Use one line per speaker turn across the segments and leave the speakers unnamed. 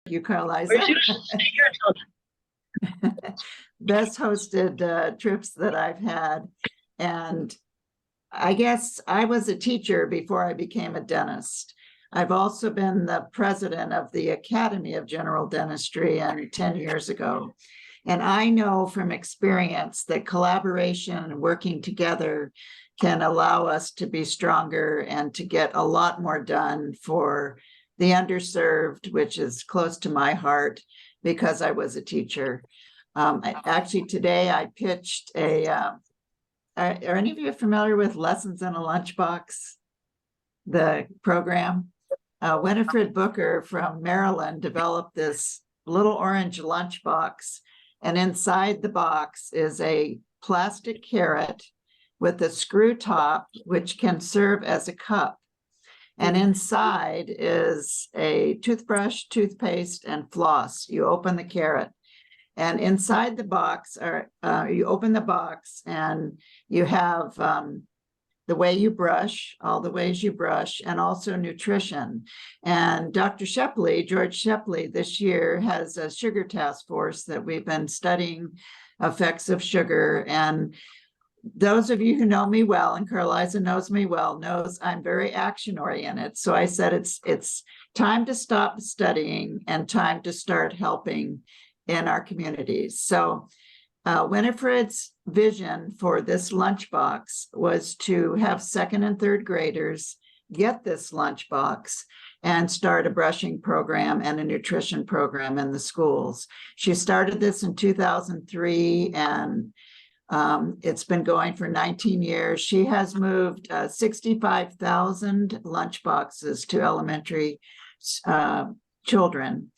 You, Carliza. Best hosted trips that I've had. And I guess I was a teacher before I became a dentist. I've also been the president of the Academy of General Dentistry 10 years ago. And I know from experience that collaboration and working together can allow us to be stronger and to get a lot more done for the underserved, which is close to my heart because I was a teacher. Actually, today I pitched are any of you familiar with Lessons in a Lunchbox, the program? Winifred Booker from Maryland developed this little orange lunchbox, and inside the box is a plastic carrot with a screw top, which can serve as a cup. And inside is a toothbrush, toothpaste, and floss. You open the carrot. And inside the box, you open the box and you have the way you brush, all the ways you brush, and also nutrition. And Dr. Shepley, George Shepley, this year has a sugar task force that we've been studying effects of sugar. And those of you who know me well, and Carliza knows me well, knows I'm very action oriented. So I said it's time to stop studying and time to start helping in our communities. So Winifred's vision for this lunchbox was to have second and third graders get this lunchbox and start a brushing program and a nutrition program in the schools. She started this in 2003 and it's been going for 19 years. She has moved 65,000 lunchboxes to elementary children.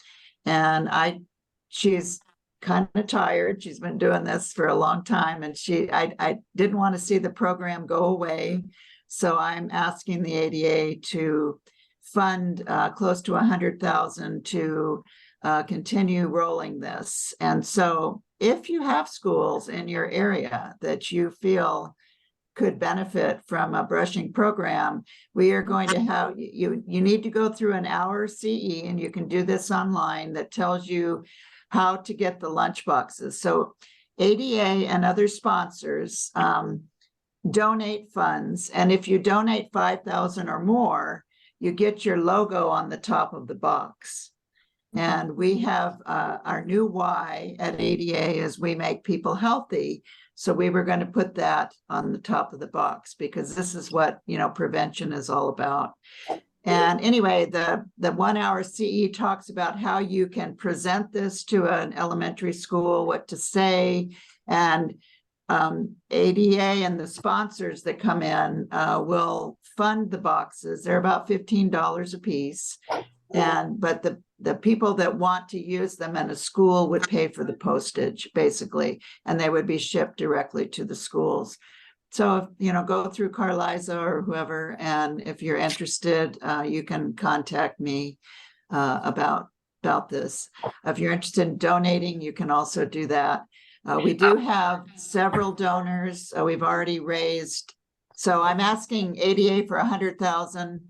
And she's kind of tired. She's been doing this for a long time. And I didn't want to see the program go away. So I'm asking the ADA to fund close to 100,000 to continue rolling this. And so if you have schools in your area that you feel could benefit from a brushing program, we are going to have, you need to go through an hour CE, and you can do this online, that tells you how to get the lunch boxes. So ADA and other sponsors donate funds. And if you donate 5,000 or more, you get your logo on the top of the box. And we have our new why at ADA is we make people healthy. So we were going to put that on the top of the box because this is what, prevention is all about. And anyway, the 1 hour CE talks about how you can present this to an elementary school, what to say, and ADA and the sponsors that come in will fund the boxes. They're about $15 a piece. But the people that want to use them in a school would pay for the postage, basically, and they would be shipped directly to the schools. So, go through Carliza or whoever, and if you're interested, you can contact me about this. If you're interested in donating, you can also do that. We do have several donors. We've already raised. So I'm asking ADA for 100,000.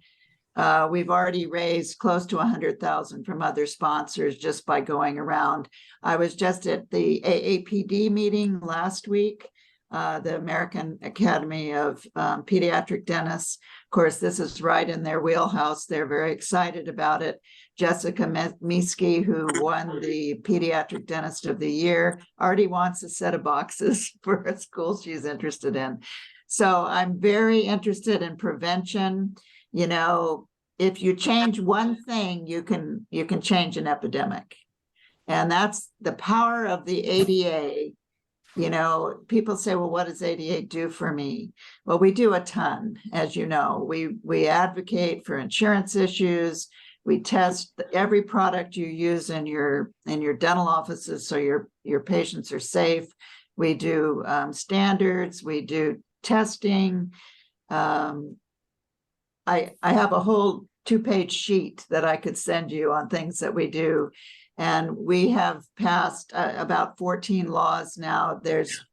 We've already raised close to 100,000 from other sponsors just by going around. I was just at the AAPD meeting last week, the American Academy of Pediatric Dentists. Of course, this is right in their wheelhouse. They're very excited about it. Jessica Miski, who won the Pediatric Dentist of the Year, already wants a set of boxes for a school she's interested in. So I'm very interested in prevention. If you change one thing, you can change an epidemic. And that's the power of the ADA. People say, well, what does ADA do for me? Well, we do a ton, as you know. We advocate for insurance issues. We test every product you use in your dental offices so your patients are safe. We do standards. We do testing. I have a whole 2-page sheet that I could send you on things that we do. And we have passed about 14 laws now. There's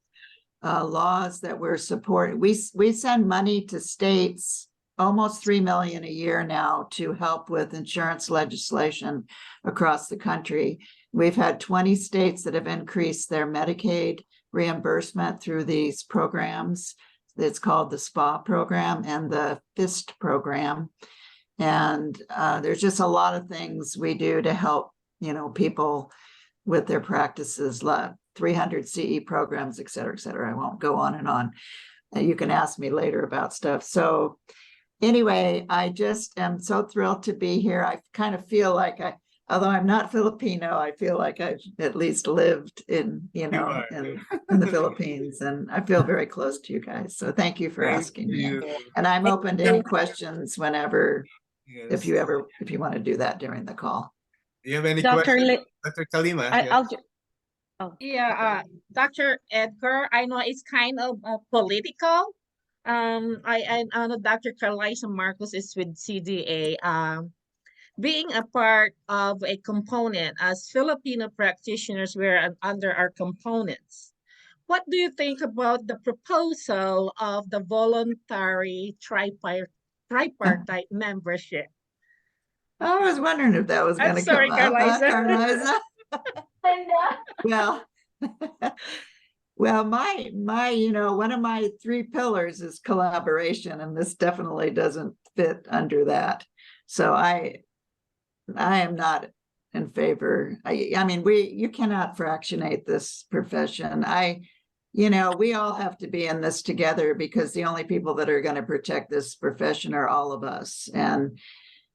laws that we're supporting. We send money to states almost 3 million a year now to help with insurance legislation across the country. We've had 20 states that have increased their Medicaid reimbursement through these programs. It's called the SPA program and the FIST program. And there's just a lot of things we do to help, people with their practices, 300 CE programs, et cetera, et cetera. I won't go on and on. You can ask me later about stuff. So anyway, I just am so thrilled to be here. I kind of feel like although I'm not Filipino, I feel like I've at least lived in the Philippines, and I feel very close to you guys. So thank you for asking me. And I'm open to any questions whenever, if you want to do that during the call.
Do you have any questions, Dr. Kalima?
Yeah, Dr. Edgar, I know it's kind of political. I know Dr. Carliza Marcos is with CDA. Being a part of a component, as Filipino practitioners, we're under our components. What do you think about the proposal of the voluntary tripartite membership?
I was wondering if that was going to come up, Carliza. Well, my one of my 3 pillars is collaboration, and this definitely doesn't fit under that. So I am not in favor. I mean, you cannot fractionate this profession. We all have to be in this together, because the only people that are going to protect this profession are all of us. And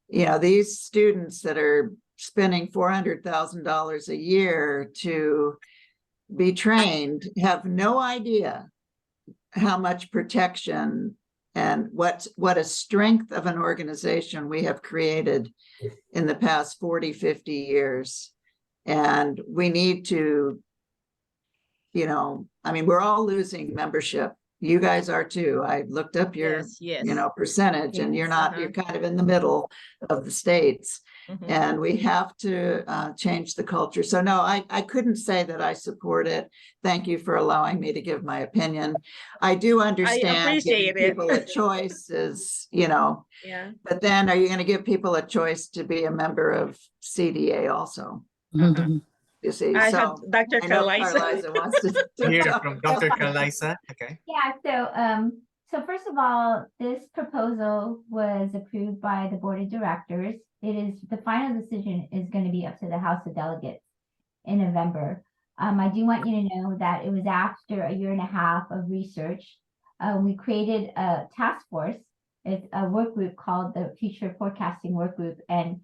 these students that are spending $400,000 a year to be trained have no idea how much protection and what a strength of an organization we have created in the past 40, 50 years. And we need to, we're all losing membership. You guys are too. I looked up your, percentage, and you're kind of in the middle of the states. And we have to change the culture. So no, I couldn't say that I support it. Thank you for allowing me to give my opinion. I do understand giving people a choice is, but then are you going to give people a choice to be a member of CDA also? You see,
I have Dr.
Carliza wants to
hear from Dr. Carliza. Okay.
Yeah. So first of all, this proposal was approved by the board of directors. The final decision is going to be up to the House of Delegates in November. I do want you to know that it was after a year and a half of research. We created a task force. It's a work group called the Future Forecasting Work Group, and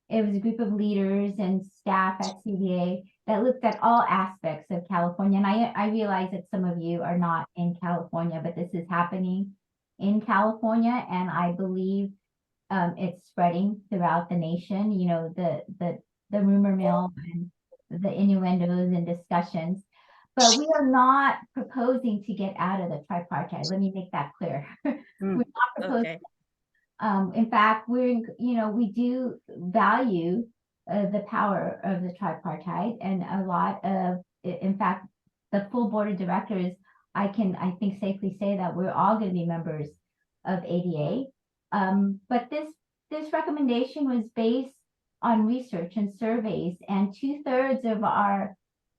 it was a group of leaders and staff at CDA that looked at all aspects of California. And I realize that some of you are not in California, but this is happening in California, and I believe it's spreading throughout the nation. The rumor mill and the innuendos and discussions. But we are not proposing to get out of the tripartite. Let me make that clear. We're not proposing. In fact, we do value the power of the tripartite, and a lot of, in fact, the full board of directors, I think safely say that we're all going to be members of ADA. But this recommendation was based on research and surveys, and 2/3 of our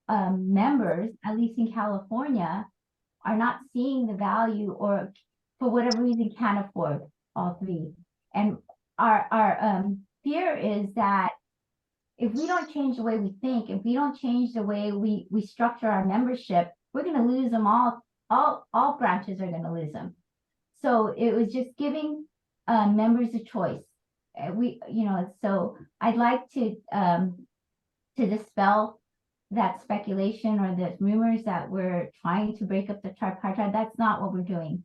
members, at least in California, are not seeing the value, or for whatever reason can't afford all 3. And our fear is that if we don't change the way we think, if we don't change the way we structure our membership, we're going to lose them all. All branches are going to lose them. So it was just giving members a choice. So I'd like to dispel that speculation or the rumors that we're trying to break up the tripartite. That's not what we're doing.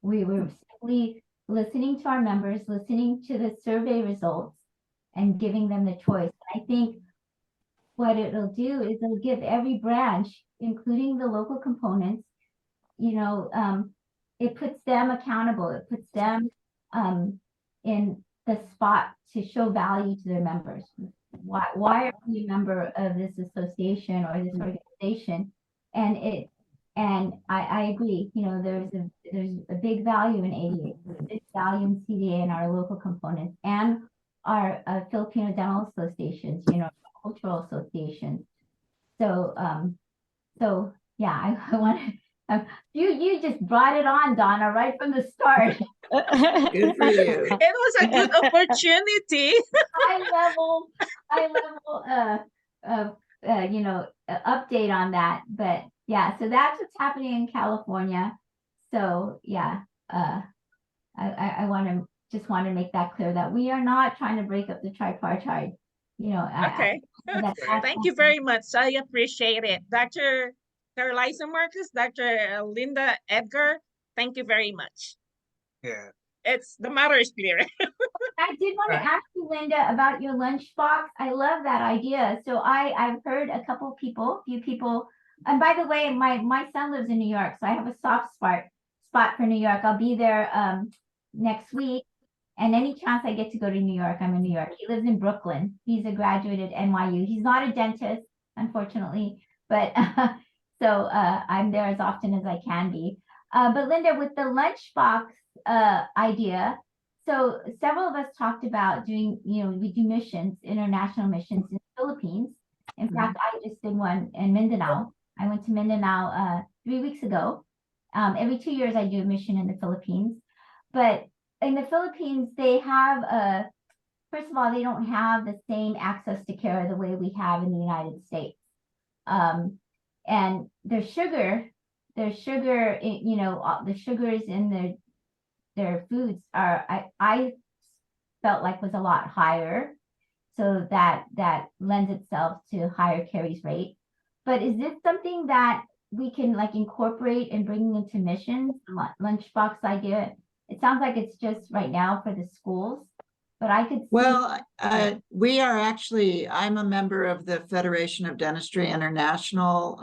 We were simply listening to our members, listening to the survey results, and giving them the choice. I think what it'll do is it'll give every branch, including the local components, it puts them accountable. It puts them in the spot to show value to their members. Why are we a member of this association or this organization? And And I agree, you know, there's a big value in ADA, there's a big value in CDA and our local components and our Filipino dental associations, you know, cultural associations. So, so yeah, I want to, you just brought it on, Donna, right from the start.
Good for you.
It was a good opportunity.
high level, you know, update on that. But yeah, so that's what's happening in California. So yeah, I just want to make that clear that we are not trying to break up the tripartite. You know,
Okay. Thank you very much. I appreciate it. Dr. Carliza Marcos, Dr. Linda Edgar, thank you very much.
Yeah.
The matter is clear.
I did want to ask you, Linda, about your lunchbox. I love that idea. So I've heard a few people, and by the way, my son lives in New York, so I have a soft spot for New York. I'll be there next week. And any chance I get to go to New York, I'm in New York. He lives in Brooklyn. He's a graduate at NYU. He's not a dentist, unfortunately, but so I'm there as often as I can be. But Linda, with the lunchbox idea, so several of us talked about doing, you know, we do missions, international missions in the Philippines. In fact, I just did one in Mindanao. I went to Mindanao 3 weeks ago. Every 2 years I do a mission in the Philippines. But in the Philippines, they have first of all, they don't have the same access to care the way we have in the United States. And their sugar, you know, the sugars in their foods are, I felt like was a lot higher. So that lends itself to higher caries rate. But is this something that we can like incorporate and bring into missions, lunchbox idea? It sounds like it's just right now for the schools, but I could see.
Well, we are actually, I'm a member of the Federation of Dentistry International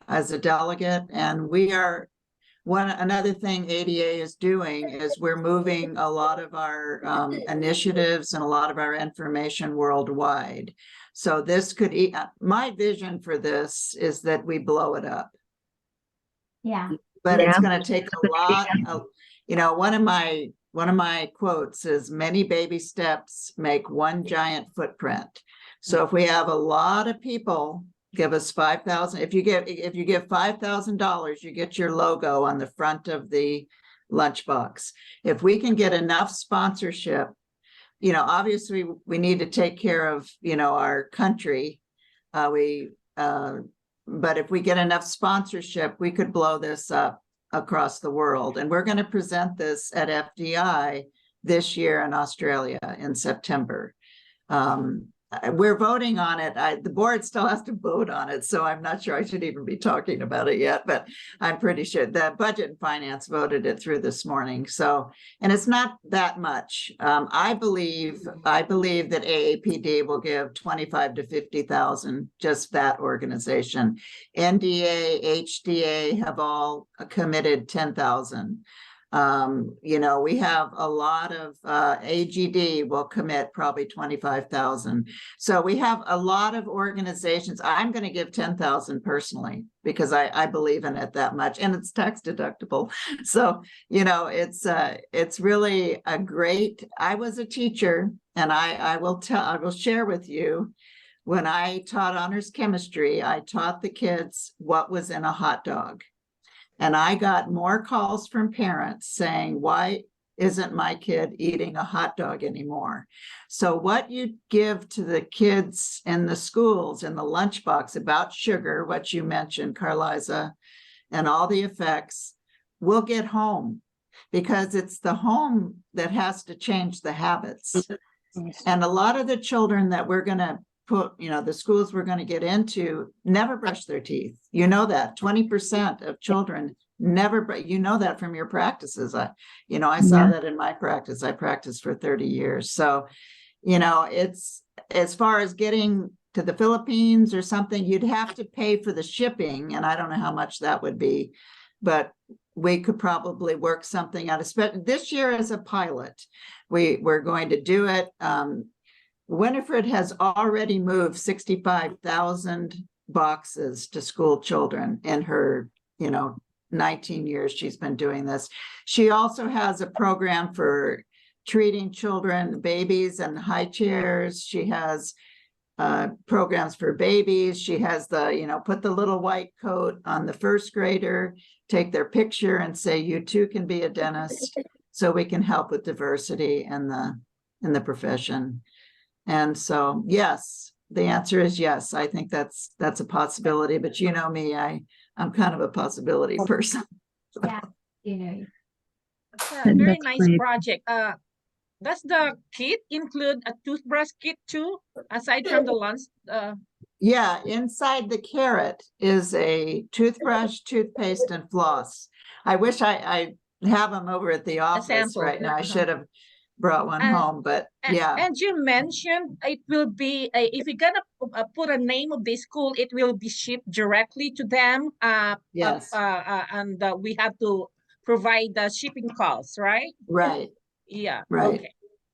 as a delegate, and we are another thing ADA is doing is we're moving a lot of our initiatives and a lot of our information worldwide. So this could, my vision for this is that we blow it up.
Yeah.
But it's going to take a lot of, you know, one of my quotes is many baby steps make one giant footprint. So if we have a lot of people give us $5,000, if you give $5,000, you get your logo on the front of the lunchbox. If we can get enough sponsorship, you know, obviously we need to take care of, you know, our country. But if we get enough sponsorship, we could blow this up across the world. And we're going to present this at FDI this year in Australia in September. We're voting on it. The board still has to vote on it, so I'm not sure I should even be talking about it yet, but I'm pretty sure the Budget and Finance voted it through this morning. So, and it's not that much. I believe that AAPD will give 25 to 50,000, just that organization. NDA, HDA have all committed 10,000. You know, we have a lot of AGD will commit probably 25,000. So we have a lot of organizations. I'm going to give 10,000 personally because I believe in it that much, and it's tax deductible. So, you know, it's really a great, I was a teacher, and I will share with you, when I taught honors chemistry, I taught the kids what was in a hot dog. And I got more calls from parents saying, why isn't my kid eating a hot dog anymore? So what you give to the kids in the schools, in the lunchbox about sugar, what you mentioned, Carliza, and all the effects, will get home, because it's the home that has to change the habits. And a lot of the children that we're going to put, you know, the schools we're going to get into never brush their teeth. You know that 20% of children never, you know that from your practices. I saw that in my practice. I practiced for 30 years. So, you know, it's, as far as getting to the Philippines or something, you'd have to pay for the shipping. And I don't know how much that would be, but we could probably work something out, especially this year as a pilot. We're going to do it. Winifred has already moved 65,000 boxes to school children in her 19 years she's been doing this. She also has a program for treating children, babies in high chairs. She has programs for babies. She has put the little white coat on the first grader, take their picture and say, you too can be a dentist, so we can help with diversity in the profession. And so, yes, the answer is yes. I think that's a possibility, but you know me, I'm kind of a possibility person.
Yeah, you know.
It's a very nice project. Does the kit include a toothbrush kit too, aside from the lunch?
Yeah, inside the carrot is a toothbrush, toothpaste, and floss. I wish I have them over at the office
sample.
right now. I should have brought one home, but yeah.
And you mentioned it will be, if you're gonna put a name of the school, it will be shipped directly to them.
Yes.
And we have to provide the shipping costs, right?
Right.
Yeah.
Right.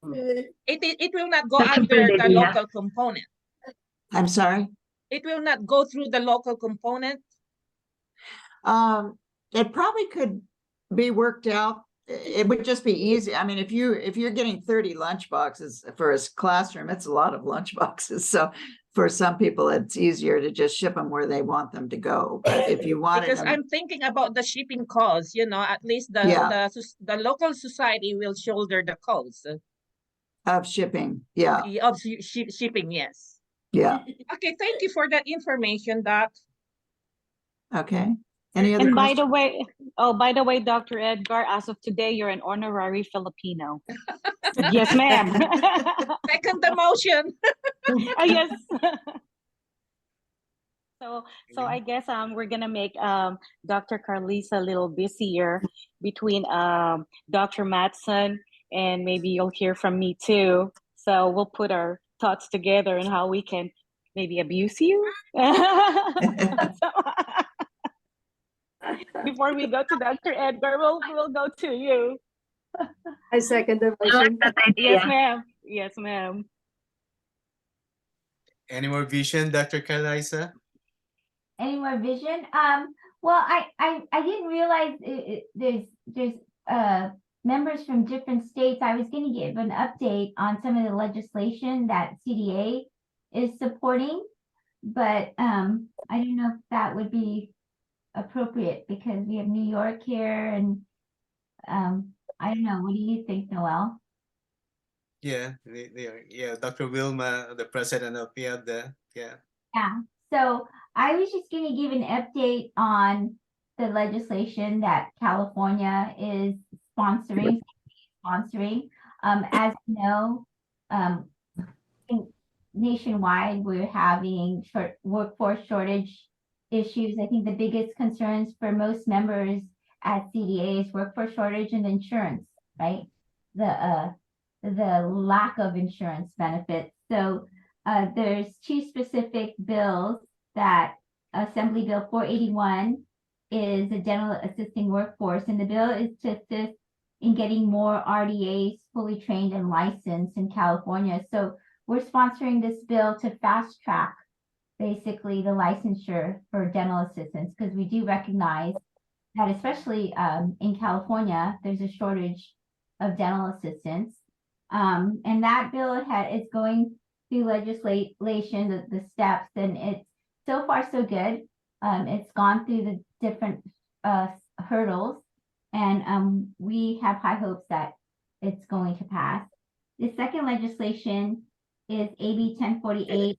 Okay. It will not go under the local component.
I'm sorry?
It will not go through the local component.
It probably could be worked out. It would just be easy. I mean, if you're getting 30 lunch boxes for a classroom, it's a lot of lunch boxes. So for some people, it's easier to just ship them where they want them to go. But if you want,
because I'm thinking about the shipping costs, at least the local society will shoulder the costs
of shipping. Yeah.
Of shipping, yes.
Yeah.
Okay, thank you for that information, Doc.
Okay. Any other
and
questions?
by the way, Dr. Edgar, as of today, you're an honorary Filipino. Yes, ma'am.
Second the motion.
Yes. So I guess we're gonna make Dr. Carliza a little busier between Dr. Matson, and maybe you'll hear from me too. So we'll put our thoughts together and how we can maybe abuse you. Before we go to Dr. Edgar, we'll go to you.
I second the motion.
Yes, ma'am. Yes, ma'am.
Any more vision, Dr. Carliza?
Any more vision? Well, I didn't realize there's members from different states. I was going to give an update on some of the legislation that CDA is supporting, but I don't know if that would be appropriate because we have New York here, and I don't know. What do you think, Noel?
Yeah, Dr. Wilma, the president of EAFDA. Yeah.
Yeah. So I was just going to give an update on the legislation that California is sponsoring. As you know, nationwide, we're having workforce shortage issues. I think the biggest concerns for most members at CDA is workforce shortage and insurance, right? The lack of insurance benefits. So there's two specific bills that Assembly Bill 481 is a dental assisting workforce, and the bill is to assist in getting more RDAs fully trained and licensed in California. So we're sponsoring this bill to fast track basically the licensure for dental assistants, because we do recognize that especially in California, there's a shortage of dental assistants. And that bill is going through legislation, the steps, and it's so far so good. It's gone through the different hurdles, and we have high hopes that it's going to pass. The second legislation is AB 1048,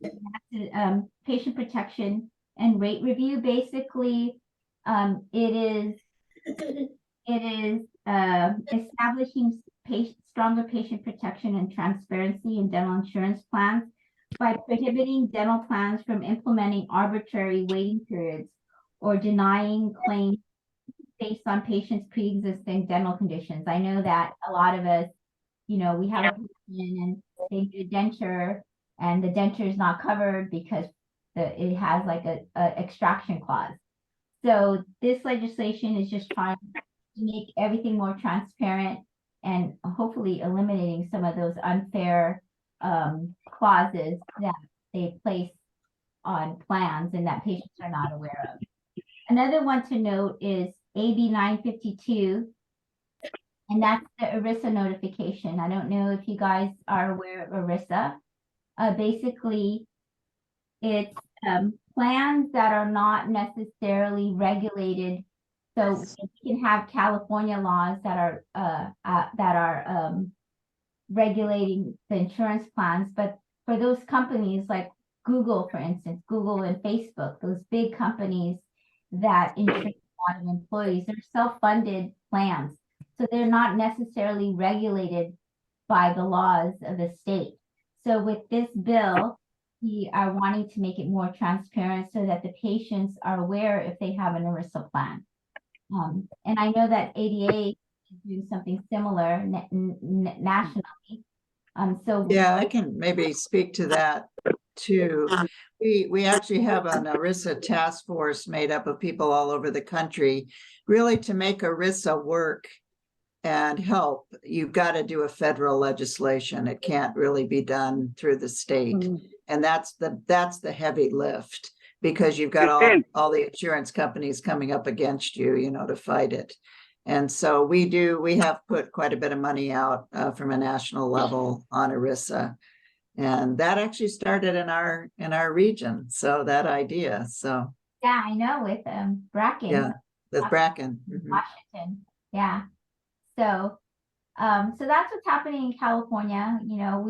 patient protection and rate review. Basically, it is establishing stronger patient protection and transparency in dental insurance plans by prohibiting dental plans from implementing arbitrary waiting periods or denying claims based on patients' pre-existing dental conditions. I know that a lot of us, we have a patient and they do denture, and the denture is not covered because it has like a extraction clause. So this legislation is just trying to make everything more transparent and hopefully eliminating some of those unfair clauses that they place on plans and that patients are not aware of. Another one to note is AB 952, and that's the ERISA notification. I don't know if you guys are aware of ERISA. Basically, it's plans that are not necessarily regulated. So you can have California laws that are regulating the insurance plans, but for those companies like Google, for instance, Google and Facebook, those big companies that insure a lot of employees, they're self-funded plans. So they're not necessarily regulated by the laws of the state. So with this bill, we are wanting to make it more transparent so that the patients are aware if they have an ERISA plan. And I know that ADA is doing something similar nationally. So
Yeah, I can maybe speak to that too. We actually have an ERISA task force made up of people all over the country. Really, to make ERISA work and help, you've got to do a federal legislation. It can't really be done through the state. And that's the heavy lift, because you've got all the insurance companies coming up against you, you know, to fight it. And so we have put quite a bit of money out from a national level on ERISA. And that actually started in our region. So that idea. So
yeah, I know, with Bracken.
yeah, with Bracken.
Washington. Yeah. So so that's what's happening in California. You know,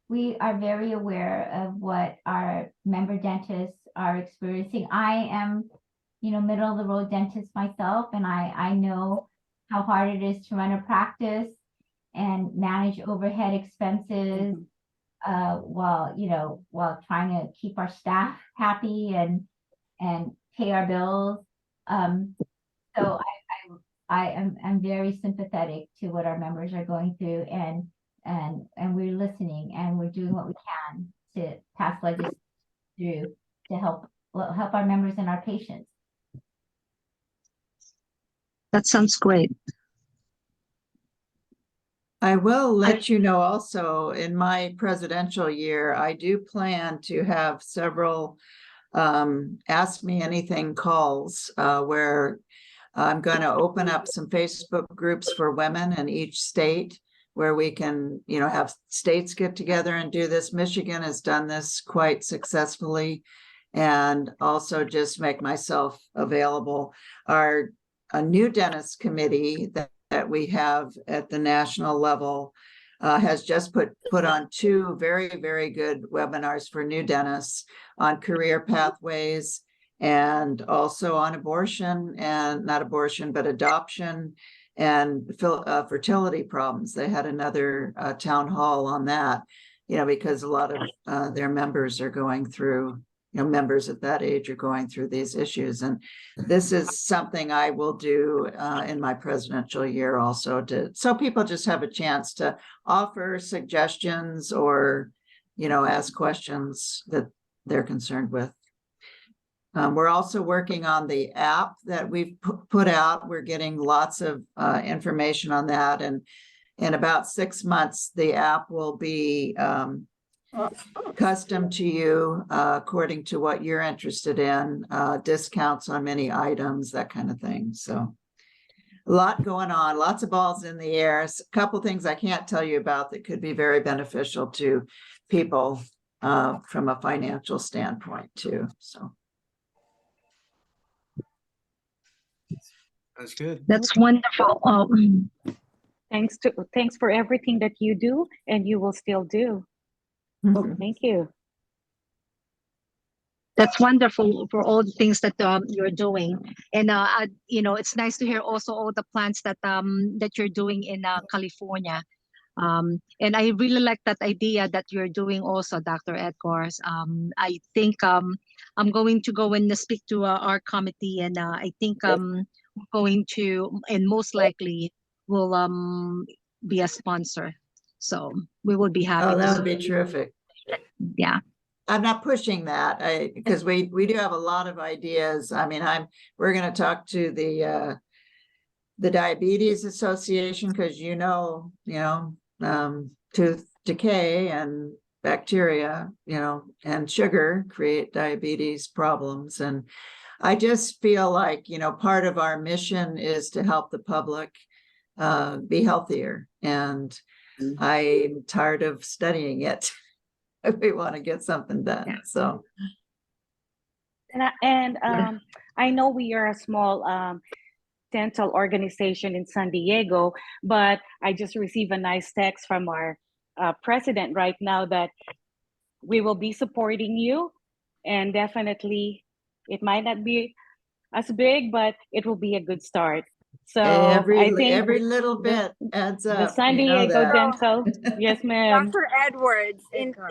we are very aware of what our member dentists are experiencing. I am, you know, middle of the road dentist myself, and I know how hard it is to run a practice and manage overhead expenses while trying to keep our staff happy and pay our bills. So I'm very sympathetic to what our members are going through, and we're listening, and we're doing what we can to pass legislation through to help our members and our patients.
That sounds great.
I will let you know also, in my presidential year, I do plan to have several Ask Me Anything calls where I'm going to open up some Facebook groups for women in each state where we can, you know, have states get together and do this. Michigan has done this quite successfully, and also just make myself available. A new dentist committee that we have at the national level has just put on 2 very, very good webinars for new dentists on career pathways, and also on abortion, and not abortion, but adoption and fertility problems. They had another town hall on that, you know, because a lot of their members are going through, you know, members at that age are going through these issues. And this is something I will do in my presidential year also, so people just have a chance to offer suggestions or, you know, ask questions that they're concerned with. We're also working on the app that we've put out. We're getting lots of information on that. And in about 6 months, the app will be custom to you according to what you're interested in, discounts on many items, that kind of thing. So a lot going on, lots of balls in the air. A couple things I can't tell you about that could be very beneficial to people from a financial standpoint too. So.
That's good.
That's wonderful.
Thanks for everything that you do and you will still do. Thank you.
That's wonderful for all the things that you're doing, and you know, it's nice to hear also all the plans that you're doing in California. And I really like that idea that you're doing also, Dr. Edgar. I think I'm going to go and speak to our committee, and I think we're going to, and most likely will be a sponsor. So we will be happy.
Oh, that would be terrific.
Yeah.
I'm not pushing that because we do have a lot of ideas. I mean, we're going to talk to the Diabetes Association, because tooth decay and bacteria, and sugar create diabetes problems. And I just feel like, part of our mission is to help the public be healthier, and I'm tired of studying it. We want to get something done, so.
I know we are a small dental organization in San Diego, but I just received a nice text from our president right now that we will be supporting you, and definitely it might not be as big, but it will be a good start. So I think
Every little bit adds up.
the San
you know
Diego
that.
Dental, yes, ma'am.
Dr. Edwards, Edgar,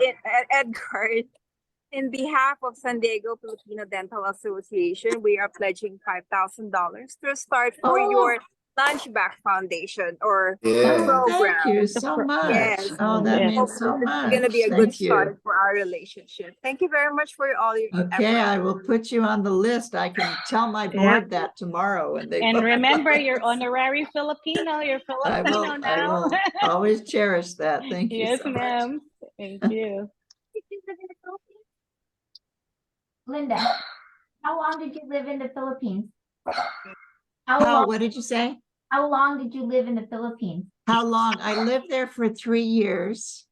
in behalf of San Diego Filipino Dental Association, we are pledging $5,000 to start for your Lunchback Foundation or program.
Thank you so much.
Yes.
Oh, that
Yes.
means so much.
It's going to be a
Thank
good
you.
start for our relationship. Thank you very much for all your
Okay,
efforts.
I will put you on the list. I can tell my board that tomorrow, and they.
And
put me on
remember,
the
you're
list.
honorary Filipino. You're
I
Filipino
will
now.
always cherish that. Thank you
Yes,
so much.
ma'am. Thank you.
Linda, how long did you live in the Philippines? How
What did you say?
long did you live in the Philippines?
How long? I lived there for 3 years.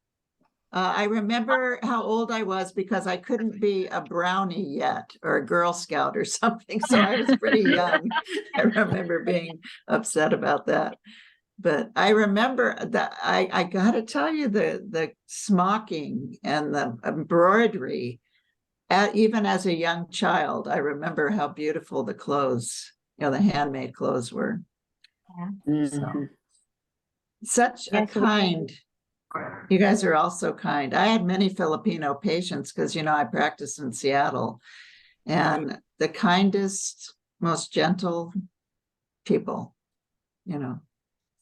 I remember how old I was because I couldn't be a brownie yet or a Girl Scout or something. So I was pretty young. I remember being upset about that. But I remember that I got to tell you, the smocking and the embroidery, even as a young child, I remember how beautiful the clothes, the handmade clothes were.
Yeah.
So, such a
Yes, we
kind, you guys are all so kind. I had many Filipino patients because, I practice in Seattle, and the kindest, most gentle people,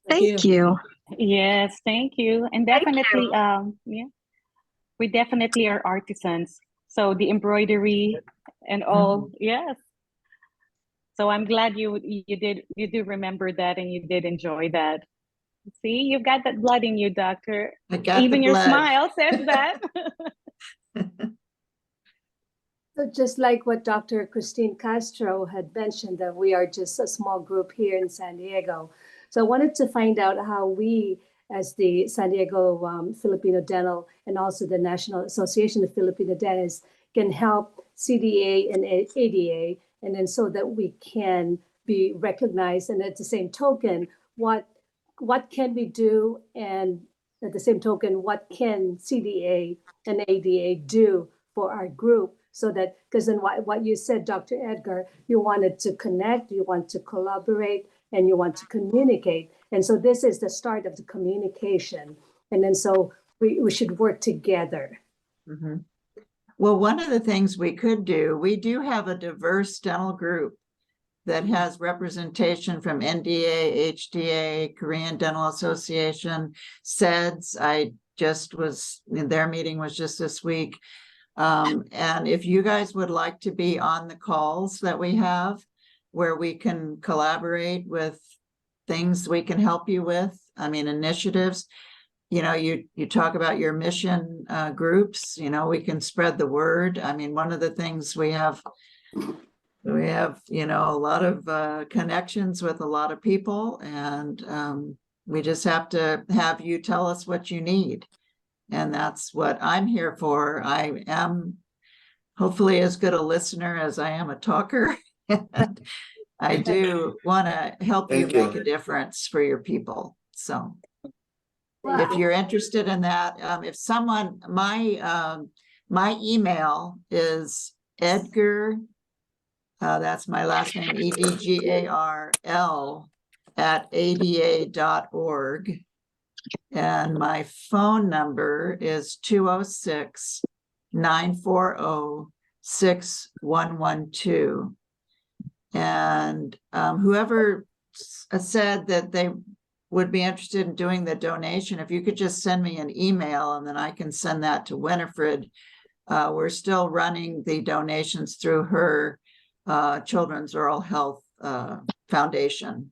Thank you.
Yes, thank you. And definitely, yeah, we definitely are artisans. So the embroidery and all, yes. So I'm glad you do remember that, and you did enjoy that. See, you've got that blood in you, doctor.
I got
Even
the
your
blood.
smile says that.
So just like what Dr. Christine Castro had mentioned, that we are just a small group here in San Diego. So I wanted to find out how we, as the San Diego Filipino Dental and also the National Association of Filipino Dentists, can help CDA and ADA, and then so that we can be recognized. And at the same token, what can we do? And at the same token, what can CDA and ADA do for our group? So that, because then what you said, Dr. Edgar, you wanted to connect, you want to collaborate, and you want to communicate. And so this is the start of the communication. And then so we should work together.
Mm-hmm. Well, one of the things we could do, we do have a diverse dental group that has representation from NDA, HDA, Korean Dental Association, SEDS. Their meeting was just this week. And if you guys would like to be on the calls that we have, where we can collaborate with things we can help you with, initiatives, you talk about your mission groups, we can spread the word. One of the things we have, a lot of connections with a lot of people, and we just have to have you tell us what you need. And that's what I'm here for. I am hopefully as good a listener as I am a talker. And I do want to help you make a difference for your people. So if you're interested in that, if someone, my email is Edgar, that's my last name, EDGARL @ada.org. And my phone number is 206-940-6112. And whoever said that they would be interested in doing the donation, if you could just send me an email and then I can send that to Winifred. We're still running the donations through her Children's Oral Health Foundation.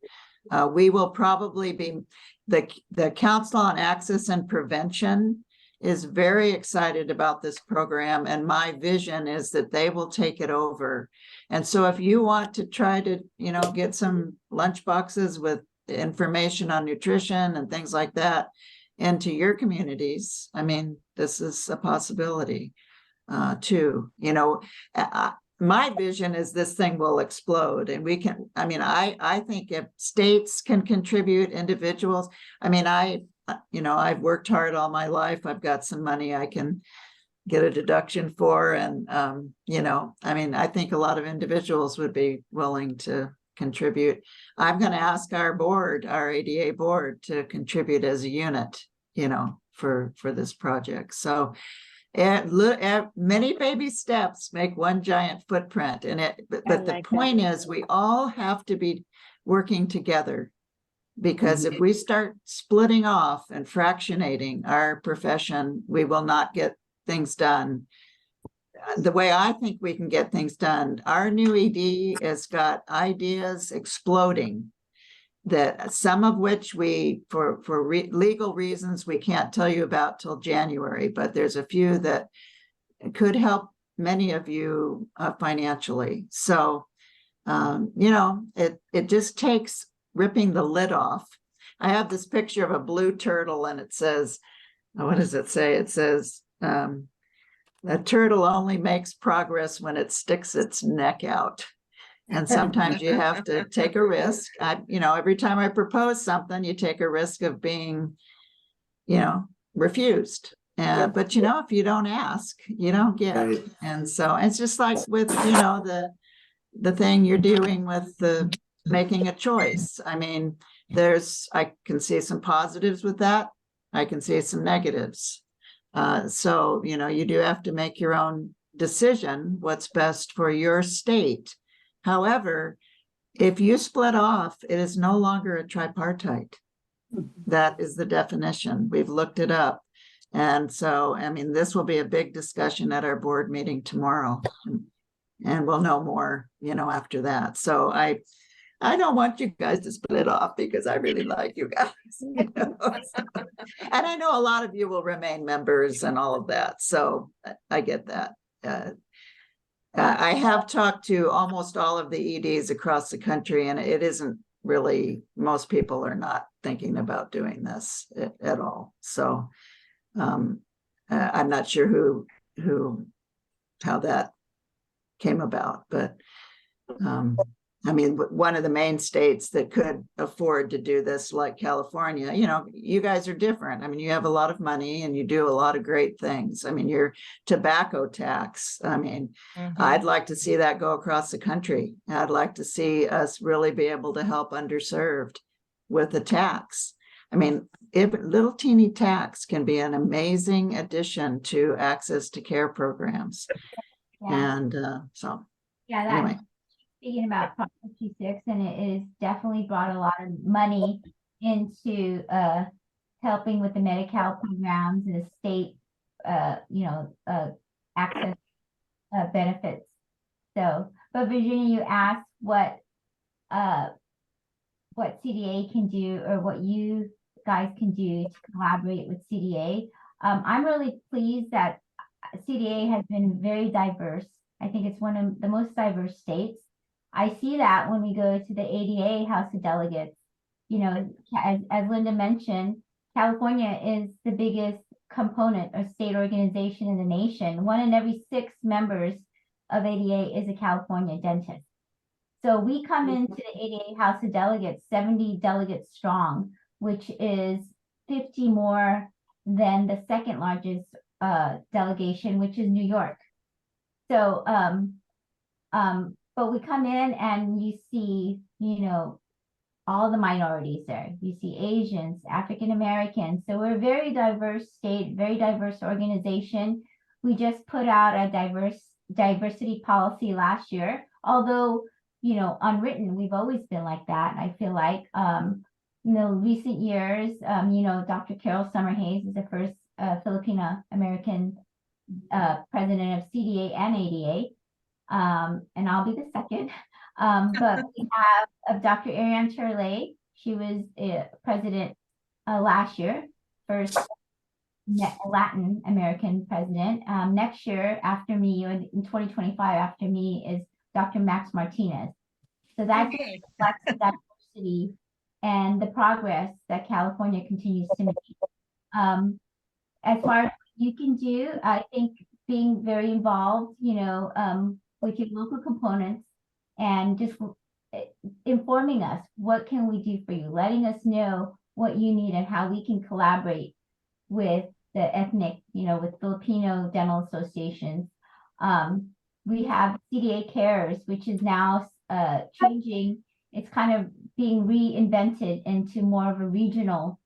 We will probably be the Council on Access and Prevention is very excited about this program, and my vision is that they will take it over. And so if you want to try to, you know, get some lunch boxes with information on nutrition and things like that into your communities, I mean, this is a possibility too. You know, my vision is this thing will explode, and we can, I mean, I think if states can contribute, individuals, I mean, you know, I've worked hard all my life. I've got some money I can get a deduction for. And, you know, I mean, I think a lot of individuals would be willing to contribute. I'm going to ask our board, our ADA board, to contribute as a unit, you know, for this project. So many baby steps make one giant footprint. And but the point is, we all have to be working together. Because if we start splitting off and fractionating our profession, we will not get things done. The way I think we can get things done, our new ED has got ideas exploding, that some of which we, for legal reasons, we can't tell you about till January, but there's a few that could help many of you financially. So, you know, it just takes ripping the lid off. I have this picture of a blue turtle, and it says, what does it say? It says, a turtle only makes progress when it sticks its neck out. And sometimes you have to take a risk. You know, every time I propose something, you take a risk of being, you know, refused. But, you know, if you don't ask, you don't get. Right. And so it's just like with, you know, the thing you're doing with the making a choice. I mean, I can see some positives with that. I can see some negatives. So, you know, you do have to make your own decision, what's best for your state. However, if you split off, it is no longer a tripartite. That is the definition. We've looked it up. And so, I mean, this will be a big discussion at our board meeting tomorrow. And we'll know more, you know, after that. So I don't want you guys to split off, because I really like you guys. You know? And I know a lot of you will remain members and all of that. So I get that. I have talked to almost all of the EDs across the country, and it isn't really, most people are not thinking about doing this at all. So I'm not sure how that came about, but I mean, one of the main states that could afford to do this, like California, you know, you guys are different. I mean, you have a lot of money and you do a lot of great things. I mean, your tobacco tax, I mean, I'd like to see that go across the country. I'd like to see us really be able to help underserved with a tax. I mean, if little teeny tax can be an amazing addition to access to care programs. Yeah. And so,
yeah, that, anyway. Speaking about Prop 56, and it is definitely brought a lot of money into helping with the Medi-Cal programs and the state, you know, access benefits. So, but Virginia, you asked what CDA can do, or what you guys can do to collaborate with CDA. I'm really pleased that CDA has been very diverse. I think it's one of the most diverse states. I see that when we go to the ADA House of Delegates. You know, as Linda mentioned, California is the biggest component or state organization in the nation. 1 in every 6 members of ADA is a California dentist. So we come into the ADA House of Delegates 70 delegates strong, which is 50 more than the second largest delegation, which is New York. So, but we come in and you see, you know, all the minorities there. You see Asians, African Americans. So we're a very diverse state, very diverse organization. We just put out a diversity policy last year. Although, you know, unwritten, we've always been like that. I feel like, in the recent years, you know, Dr. Carol Summerhays is the first Filipino-American president of CDA and ADA. And I'll be the second. But we have Dr. Ariane Turley. She was president last year, first Latin American president. Next year after me, or in 2025 after me, is Dr. Max Martinez. So that just reflects the diversity and the progress that California continues to make. As far as what you can do, I think being very involved, with your local components and just informing us, what can we do for you? Letting us know what you need and how we can collaborate with the ethnic, with Filipino dental associations. We have CDA Cares, which is now changing. It's kind of being reinvented into more of a regional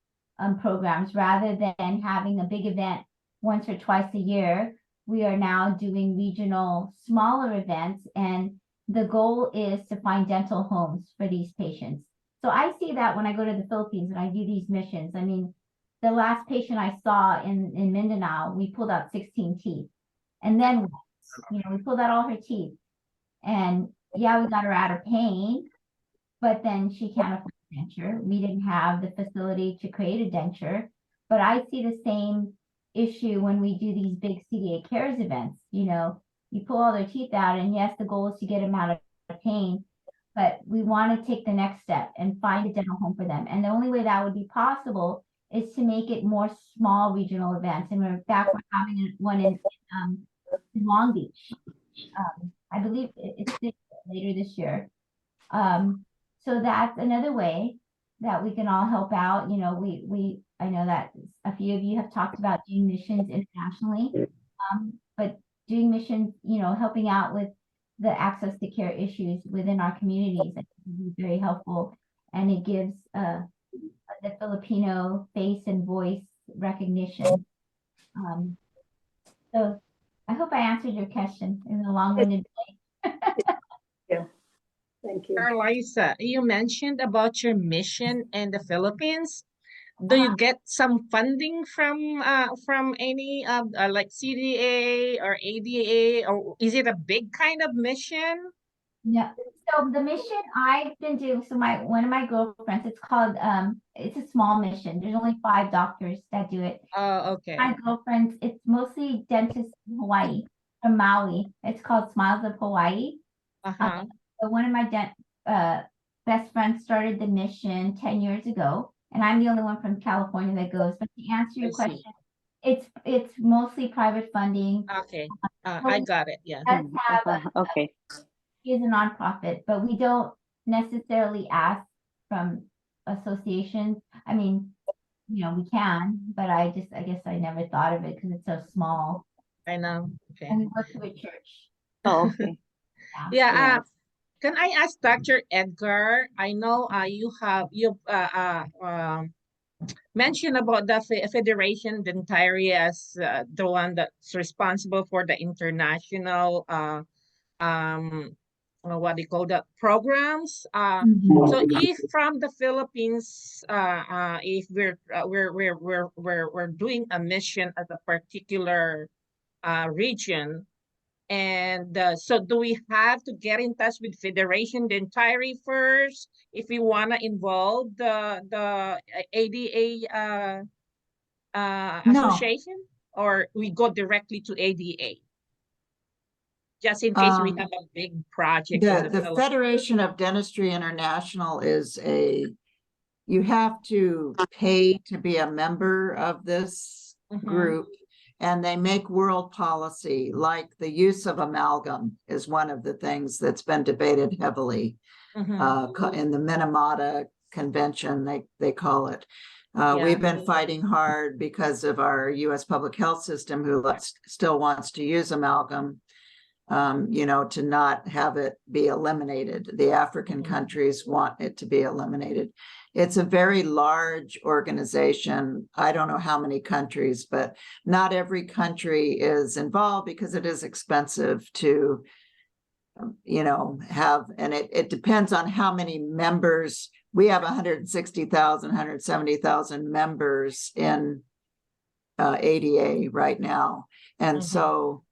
programs rather than having a big event once or twice a year. We are now doing regional smaller events, and the goal is to find dental homes for these patients. So I see that when I go to the Philippines and I do these missions. I mean, the last patient I saw in Mindanao, we pulled out 16 teeth. And then, we pulled out all her teeth. And yeah, we got her out of pain, but then she can't afford a denture. We didn't have the facility to create a denture. But I see the same issue when we do these big CDA Cares events. You pull all their teeth out, and yes, the goal is to get them out of pain, but we want to take the next step and find a dental home for them. And the only way that would be possible is to make it more small regional events. And we're having one in Long Beach. I believe it's later this year. So that's another way that we can all help out. I know that a few of you have talked about doing missions internationally, but doing missions, helping out with the access to care issues within our communities, I think would be very helpful. And it gives the Filipino face and voice recognition. So I hope I answered your question in a long-winded way.
Yeah, thank you.
Carliza, you mentioned about your mission in the Philippines. Do you get some funding from any like CDA or ADA, or is it a big kind of mission?
Yeah. So the mission I've been doing, so one of my girlfriends, it's called it's a small mission. There's only 5 doctors that do it.
Oh, okay.
My girlfriends, it's mostly dentists in Hawaii, from Maui. It's called Smiles of Hawaii. So one of my best friends started the mission 10 years ago, and I'm the only one from California that goes. But to answer your question, it's mostly private funding.
Okay, I got it. Yeah.
It does have
Okay.
is a nonprofit, but we don't necessarily ask from associations. I mean, we can, but I guess I never thought of it because it's so small.
I know. Okay.
And we work with church.
Oh, okay.
Yeah. Can I ask Dr. Edgar? I know you mentioned about the Federation Dentary as the one that's responsible for the international what do you call that, programs. So if from the Philippines, if we're doing a mission at a particular region, and so do we have to get in touch with Federation Dentary first if we want to involve the ADA association, or we go directly to ADA? Just in case we have a big project.
The Federation of Dentistry International is you have to pay to be a member of this group, and they make world policy, like the use of amalgam is one of the things that's been debated heavily in the Minamata Convention, they call it. We've been fighting hard because of our U.S. public health system, who still wants to use amalgam, to not have it be eliminated. The African countries want it to be eliminated. It's a very large organization. I don't know how many countries, but not every country is involved because it is expensive to, have, and it depends on how many members. We have 160,000, 170,000 members in ADA right now. And so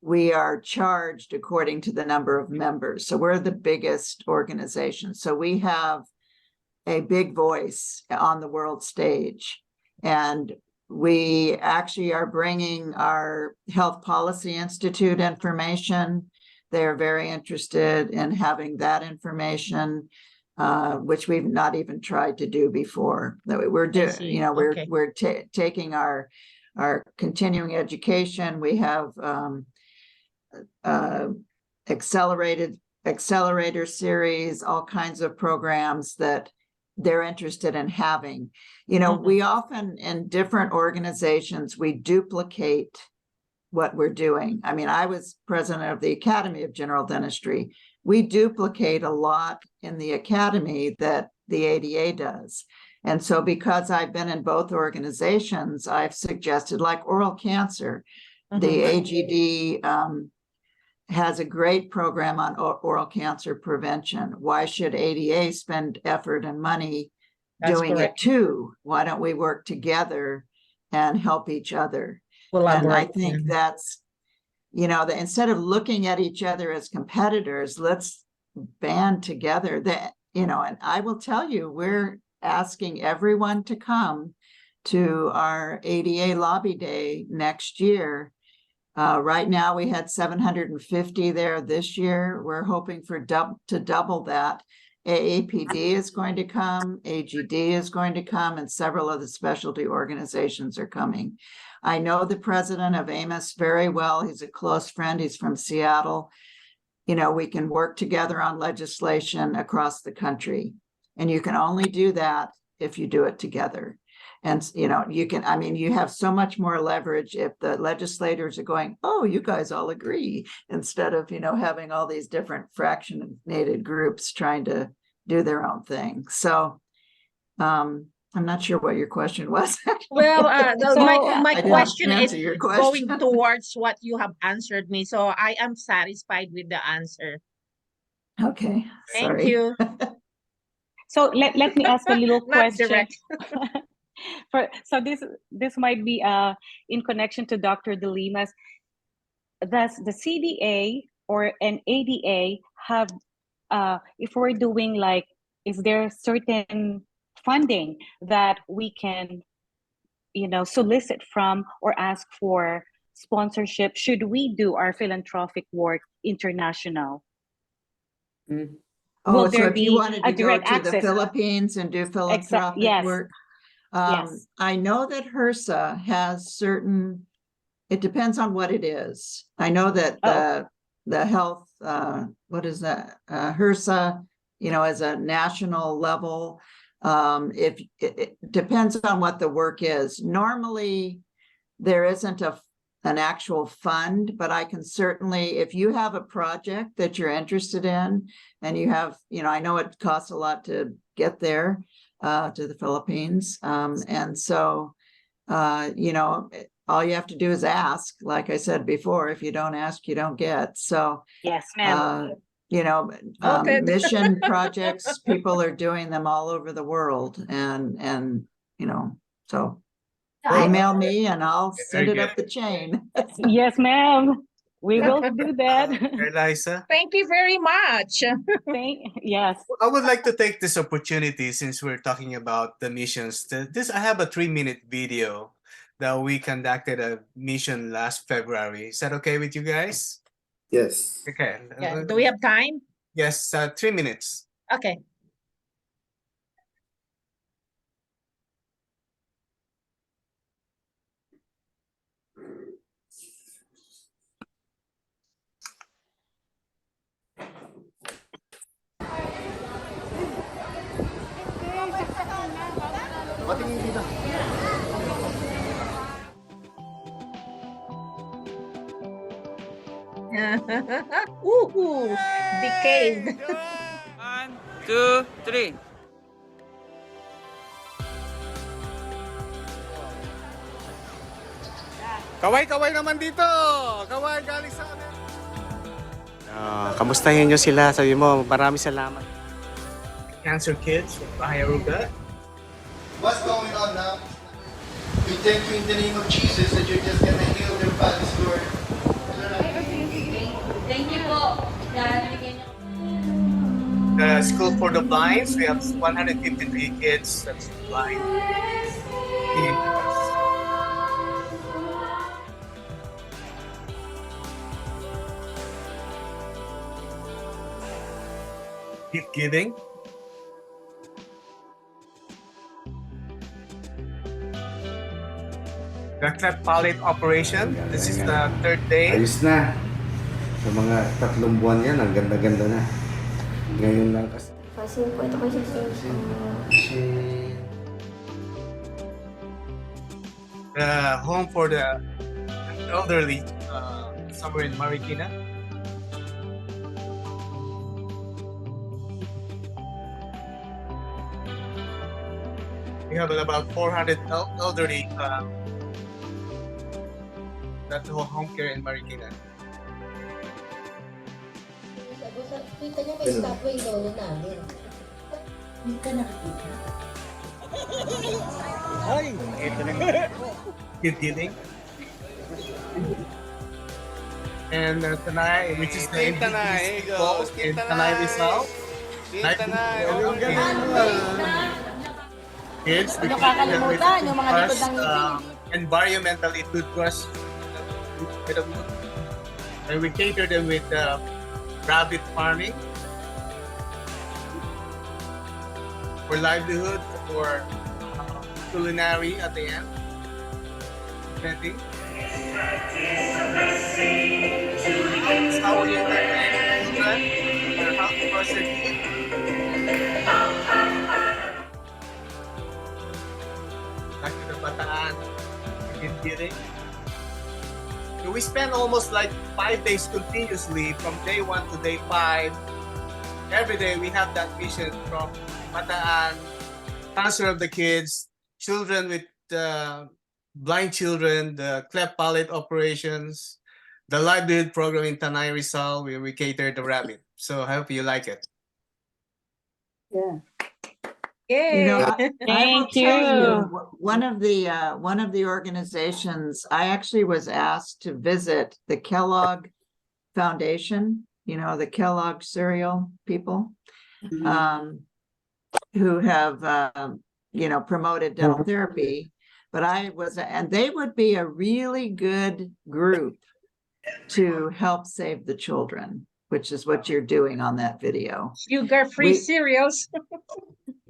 we are charged according to the number of members. So we're the biggest organization. So we have a big voice on the world stage. And we actually are bringing our Health Policy Institute information. They're very interested in having that information, which we've not even tried to do before. That we're doing,
see.
you know,
Okay.
we're taking our continuing education. We have accelerator series, all kinds of programs that they're interested in having. You know, we often in different organizations, we duplicate what we're doing. I mean, I was president of the Academy of General Dentistry. We duplicate a lot in the academy that the ADA does. And so because I've been in both organizations, I've suggested, like oral cancer, the AGD has a great program on oral cancer prevention. Why should ADA spend effort and money doing
correct.
it too? Why don't we work together and help each other? And I
Collaborate.
think that's, you know, instead of looking at each other as competitors, let's band together. That, you know, and I will tell you, we're asking everyone to come to our ADA Lobby Day next year. Right now, we had 750 there this year. We're hoping for to double that. AAPD is going to come, AGD is going to come, and several of the specialty organizations are coming. I know the president of AMOS very well. He's a close friend. He's from Seattle. You know, we can work together on legislation across the country. And you can only do that if you do it together. And, you know, you can, I mean, you have so much more leverage if the legislators are going, oh, you guys all agree, instead of, you know, having all these different fractionated groups trying to do their own thing. So I'm not sure what your question was.
Well, my
I didn't
question is
answer your question.
going towards what you have answered me. So I am satisfied with the answer.
Okay,
Thank
sorry.
you.
So let me ask a little
Not
question.
direct.
So this might be in connection to Dr. De Lima's. Does the CDA or an ADA have, if we're doing like, is there certain funding that we can, you know, solicit from or ask for sponsorship? Should we do our philanthropic work international?
Oh,
Will
so
there
if you
be
wanted
a
to go
direct
to the
access?
Philippines and do philanthropic
yes.
work,
Yes.
I know that HRSA has certain, it depends on what it is. I know that the health, what is that? HRSA, you know, as a national level, if it depends on what the work is. Normally, there isn't an actual fund, but I can certainly, if you have a project that you're interested in and you have, you know, I know it costs a lot to get there to the Philippines. And so, you know, all you have to do is ask. Like I said before, if you don't ask, you don't get. So,
Yes, ma'am.
you know,
Okay.
mission projects, people are doing them all over the world. And you know, so email me and I'll send it up the chain.
Yes, ma'am. We will do that.
Carliza,
Thank you very much.
Yes.
I would like to take this opportunity, since we're talking about the missions. I have a 3-minute video that we conducted a mission last February. Is that okay with you guys?
Yes.
Okay.
Yeah. Do we have time?
Yes, 3 minutes.
Okay.
Patingin dito.
Woohoo! Decade.
1, 2, 3.
Kaway-kaway naman dito! Kaway galing sa amin! Kamustahin nyo sila. Sabi mo, maraming salamat. Cancer kids from Bahayaruga.
What's going on now? We thank you in the name of Jesus that you're just gonna heal their bodies, Lord.
Thank you po.
The School for the Blinds, we have 153 kids that's blind. Keep giving. The cleft palate operation. This is the third day.
Ayos na. Sa mga 3 buwan yan, ang ganda-ganda na. Ngayon lang kasi.
Kasi po ito kasi
Home for the elderly, somewhere in Marikina. We have about 400 elderly that home care in Marikina.
Kita niya may statue yung lolo namin. Hindi ka nakikita.
Ay! Keep giving. And Tanay, which is the
Tanay, goes.
in Tanay Rizal. Kids, we
Nakakalimutan yung mga likod ng ngipin.
environmentally toothbrush. And we cater them with rabbit farming for livelihood, for culinary at the end. Betting. How will you entertain children? Or how to brush their teeth? Back to the Bataan. Kidding. So we spend almost like 5 days continuously from day 1 to day 5. Every day we have that mission from Bataan, cancer of the kids, children with blind children, the cleft palate operations, the livelihood program in Tanay Rizal, where we cater the rabbit. So I hope you like it.
Yeah.
You know, I will
Thank
tell
you.
one of the organizations, I actually was asked to visit the Kellogg Foundation, you know, the Kellogg cereal people, who have, you know, promoted dental therapy. But and they would be a really good group to help save the children, which is what you're doing on that video.
Sugar-free cereals.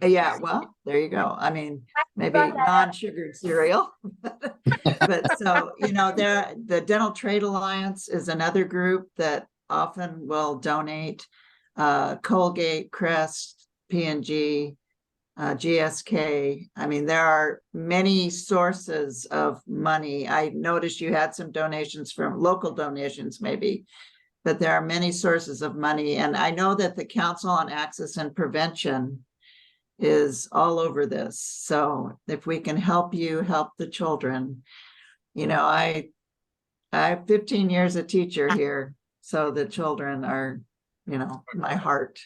Yeah, well, there you go. I mean, maybe non-sugared cereal. But so, you know, the Dental Trade Alliance is another group that often will donate. Colgate, Crest, P&G, GSK. I mean, there are many sources of money. I noticed you had some donations from local donations, maybe, but there are many sources of money. And I know that the Council on Access and Prevention is all over this. So if we can help you help the children, you know, I have 15 years a teacher here, so the children are, you know, my heart.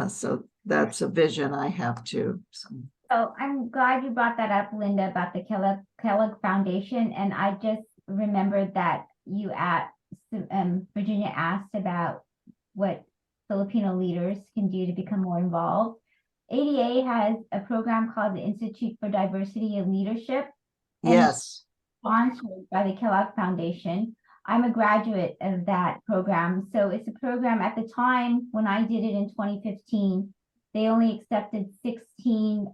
So that's a vision I have too.
So I'm glad you brought that up, Linda, about the Kellogg Foundation. And I just remembered that you Virginia asked about what Filipino leaders can do to become more involved. ADA has a program called the Institute for Diversity and Leadership. And
Yes.
Sponsored by the Kellogg Foundation. I'm a graduate of that program. So it's a program at the time when I did it in 2015, they only accepted 16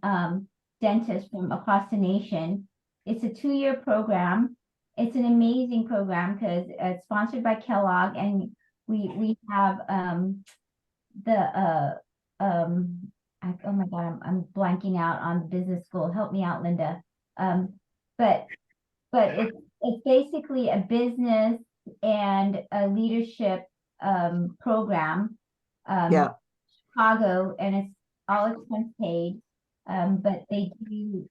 dentists from across the nation. It's a 2-year program. It's an amazing program because it's sponsored by Kellogg, and we have oh my God, I'm blanking out on business school. Help me out, Linda. But it's basically a business and a leadership program.
Yeah.
Chicago, and it's all expense paid. But they do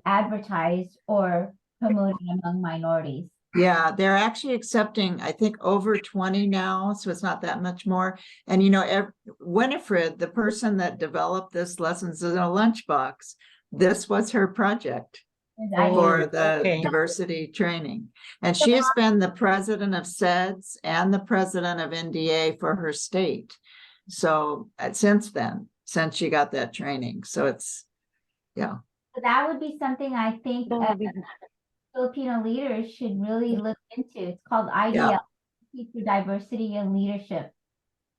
advertise or promote it among minorities.
Yeah, they're actually accepting, I think, over 20 now, so it's not that much more. And you know, Winifred, the person that developed this Lessons in a Lunchbox, this was her project for the diversity training. And she has been the president of SEDS and the president of NDA for her state. So since then, since she got that training. So it's, yeah.
So that would be something I think Filipino leaders should really look into. It's called IDL, for Diversity and Leadership.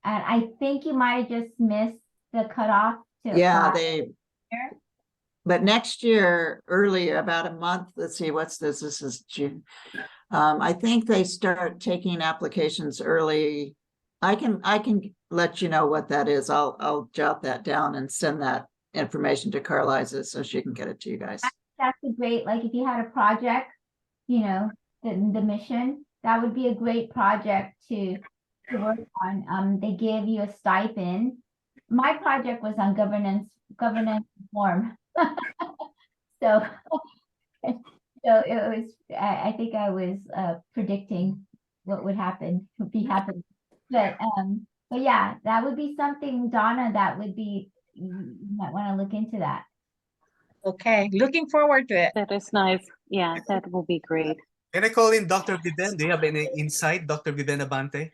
And I think you might have just missed the cutoff to
Yeah,
apply.
but next year, earlier, about a month, let's see, what's this? This is June. I think they start taking applications early. I can let you know what that is. I'll jot that down and send that information to Carliza so she can get it to you guys.
That's a great, like if you had a project, you know, the mission, that would be a great project to work on. They give you a stipend. My project was on governance reform. So so it was, I think I was predicting what would be happening. But yeah, that would be something, Donna, that would be, you might want to look into that.
Okay, looking forward to it.
That is nice. Yeah, that will be great.
Can I call in Dr. Viden? Do you have any insight, Dr. Viden Abante?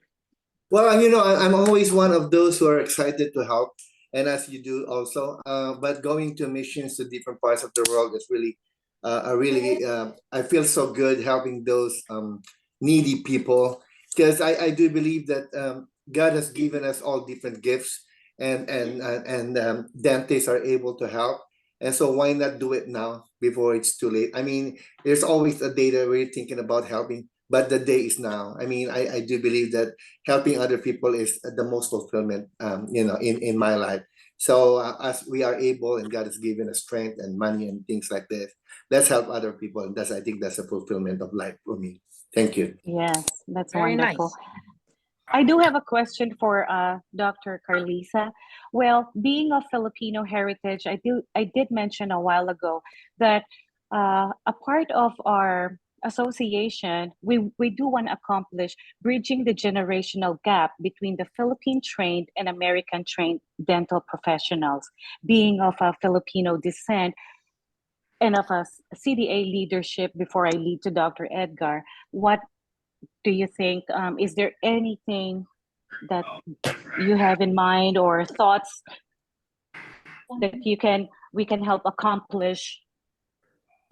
Well, you know, I'm always one of those who are excited to help, and as you do also. But going to missions to different parts of the world is really, I feel so good helping those needy people, because I do believe that God has given us all different gifts, and dentists are able to help. And so why not do it now before it's too late? I mean, there's always a day that we're thinking about helping, but the day is now. I mean, I do believe that helping other people is the most fulfillment, you know, in my life. So as we are able, and God has given us strength and money and things like this, let's help other people. And I think that's a fulfillment of life for me. Thank you.
Yes, that's
Very
wonderful.
nice.
I do have a question for Dr. Carliza. Well, being of Filipino heritage, I did mention a while ago that a part of our association, we do want to accomplish bridging the generational gap between the Philippine-trained and American-trained dental professionals. Being of a Filipino descent and of a CDA leadership, before I lead to Dr. Edgar, what do you think? Is there anything that you have in mind or thoughts that we can help accomplish?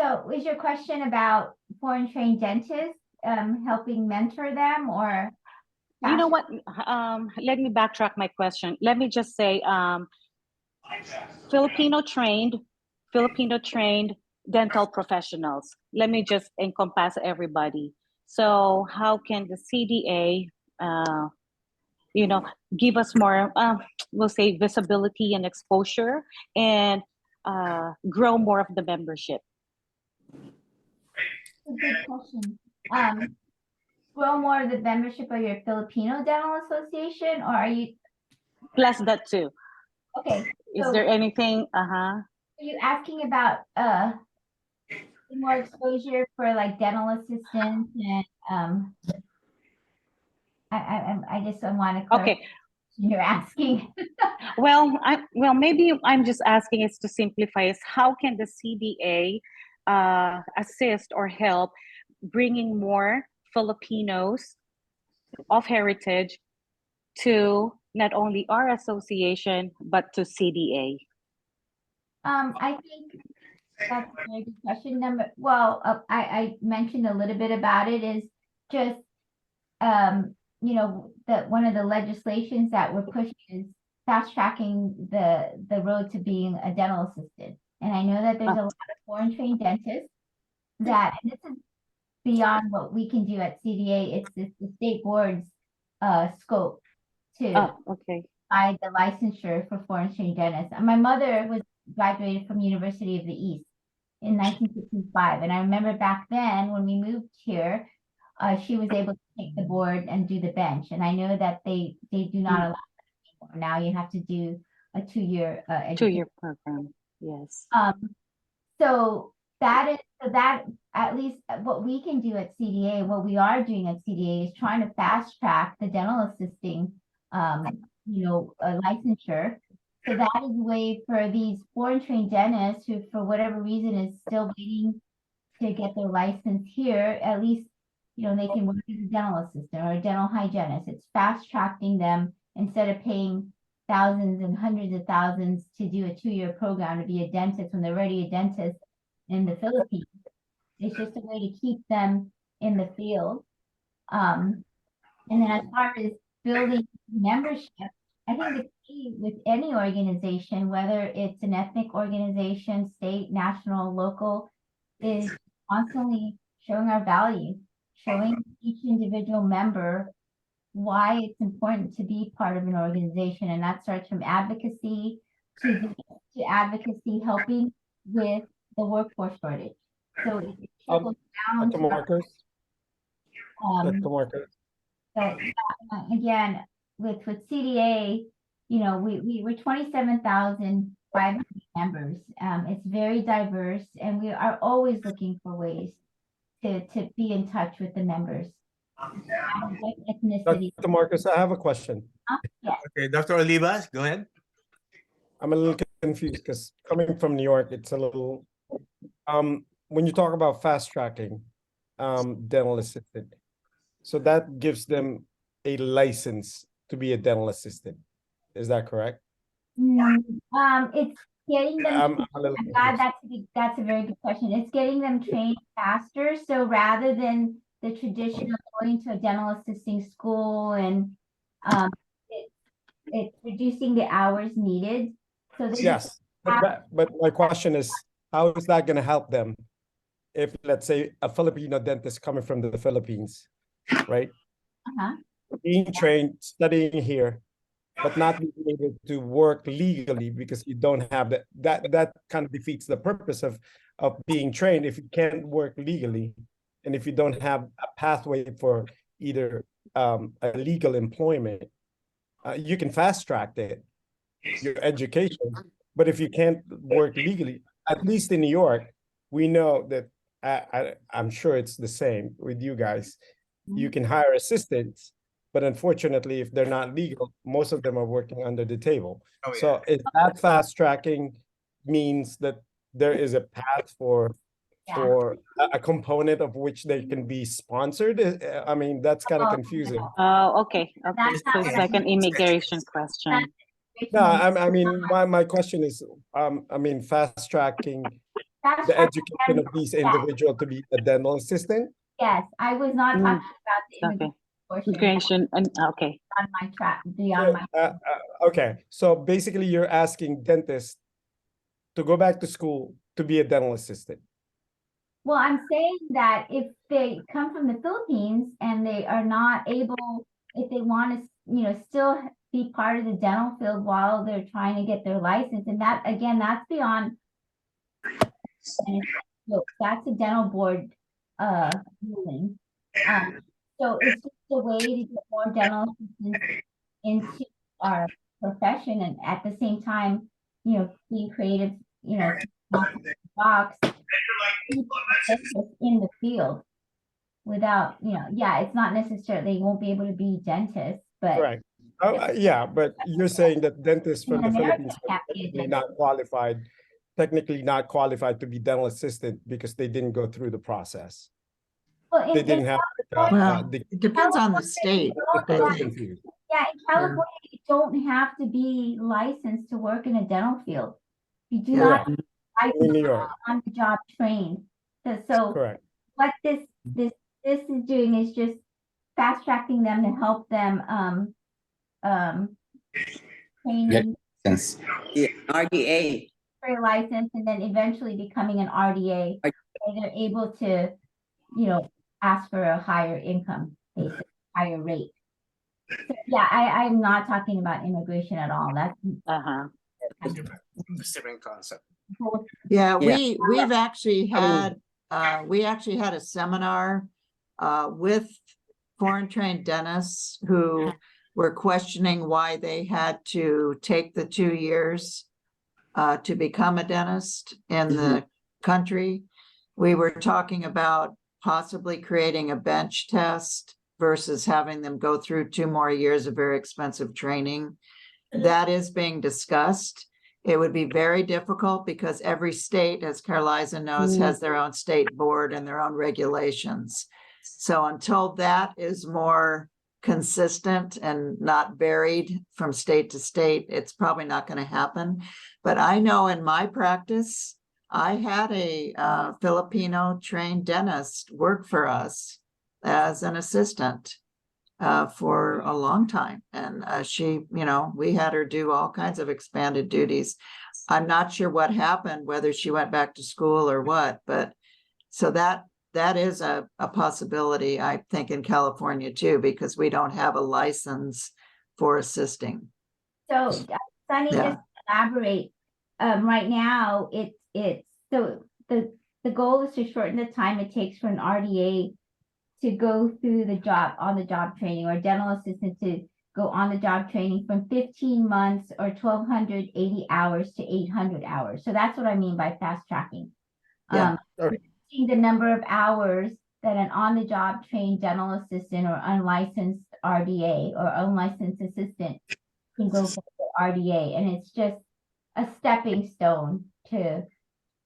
So is your question about foreign trained dentists, helping mentor them, or?
You know what? Let me backtrack my question. Let me just say, Filipino trained dental professionals. Let me just encompass everybody. So how can the CDA, you know, give us more, we'll say, visibility and exposure, and grow more of the membership?
A good question. Grow more of the membership of your Filipino Dental Association, or are you?
Plus that too.
Okay.
Is there anything?
Are you asking about more exposure for like dental assistants and I just want to clarify.
Okay.
You're asking.
Well, maybe I'm just asking is to simplify is how can the CDA assist or help bringing more Filipinos of heritage to not only our association but to CDA?
I think that's a very good question. I mentioned a little bit about it, is just you know, that one of the legislations that we're pushing is fast tracking the road to being a dental assistant. And I know that there's a lot of foreign trained dentists that, and this is beyond what we can do at CDA, it's the state board's scope to provide the licensure for foreign trained dentists. And my mother was graduated from University of the East in 1965. And I remember back then when we moved here, she was able to take the board and do the bench. And I know that they do not allow that anymore. Now you have to do a 2-year
two-year program. Yes.
So that at least what we can do at CDA, what we are doing at CDA, is trying to fast track the dental assisting licensure. So that is a way for these foreign trained dentists who, for whatever reason, is still waiting to get their license here, at least, you know, they can work as a dental assistant or a dental hygienist. It's fast tracking them instead of paying thousands and hundreds of thousands to do a 2-year program to be a dentist when they're already a dentist in the Philippines. It's just a way to keep them in the field. And then as far as building membership. I think the key with any organization, whether it's an ethnic organization, state, national, local, is constantly showing our value, showing each individual member why it's important to be part of an organization. And that starts from advocacy to advocacy helping with the workforce shortage. So it trickles down
Dr.
to
Marcos. Dr. Marcos.
so again, with CDA, you know, we're 27,500 members. It's very diverse, and we are always looking for ways to be in touch with the members. Ethnicity.
Dr. Marcos, I have a question.
Yeah.
Okay, Dr. Olivas, go ahead.
I'm a little confused because coming from New York, it's a little, when you talk about fast tracking dental assistant, so that gives them a license to be a dental assistant. Is that correct?
It's getting them.
I'm
That's a very good question. It's getting them trained faster. So rather than the traditional going to a dental assisting school and it's reducing the hours needed. So
yes, but my question is, how is that going to help them if, let's say, a Filipino dentist coming from the Philippines, right? Being trained, studying here, but not being able to work legally because you don't have that kind of defeats the purpose of being trained if you can't work legally and if you don't have a pathway for either a legal employment. You can fast track your education, but if you can't work legally, at least in New York, we know that I'm sure it's the same with you guys. You can hire assistants, but unfortunately, if they're not legal, most of them are working under the table. So is that fast tracking means that there is a path for a component of which they can be sponsored? I mean, that's kind of confusing.
Oh, okay. Okay. So it's like an immigration question.
No, I mean, my question is, I mean, fast tracking the education of these individuals to be a dental assistant?
Yes, I was not talking about the
immigration. Okay.
On my track, beyond my.
Okay, so basically you're asking dentists to go back to school to be a dental assistant.
Well, I'm saying that if they come from the Philippines and they are not able, if they want to, you know, still be part of the dental field while they're trying to get their license, and that, again, that's beyond, that's a dental board ruling. So it's just a way to get more dental assistants into our profession, and at the same time, you know, being creative, you know, box in the field without, you know, yeah, it's not necessarily they won't be able to be dentists, but
right. Yeah, but you're saying that dentists from the Philippines are technically not qualified to be dental assistant because they didn't go through the process.
Well,
they didn't have.
It depends on the state.
Yeah, in California, you don't have to be licensed to work in a dental field. You do not
in New York
on the job trained. So
correct.
What this is doing is just fast tracking them to help them training
RDA
for a license, and then eventually becoming an RDA. So they're able to, you know, ask for a higher income, higher rate. So, yeah, I'm not talking about immigration at all. That's
different concept.
Yeah, we've actually had a seminar with foreign trained dentists who were questioning why they had to take the 2 years to become a dentist in the country. We were talking about possibly creating a bench test versus having them go through 2 more years of very expensive training. That is being discussed. It would be very difficult because every state, as Carliza knows, has their own state board and their own regulations. So until that is more consistent and not varied from state to state, it's probably not going to happen. But I know in my practice, I had a Filipino trained dentist work for us as an assistant. for a long time. And she, we had her do all kinds of expanded duties. I'm not sure what happened, whether she went back to school or what, but so that is a possibility, I think, in California too, because we don't have a license for assisting.
So Sunny,
Yeah.
just elaborate. Right now, it's so the goal is to shorten the time it takes for an RDA to go through the on the job training, or dental assistant to go on the job training from 15 months or 1,280 hours to 800 hours. So that's what I mean by fast tracking.
Yeah.
The number of hours that an on-the-job trained dental assistant or unlicensed RDA or unlicensed assistant can go for the RDA. And it's just a stepping stone to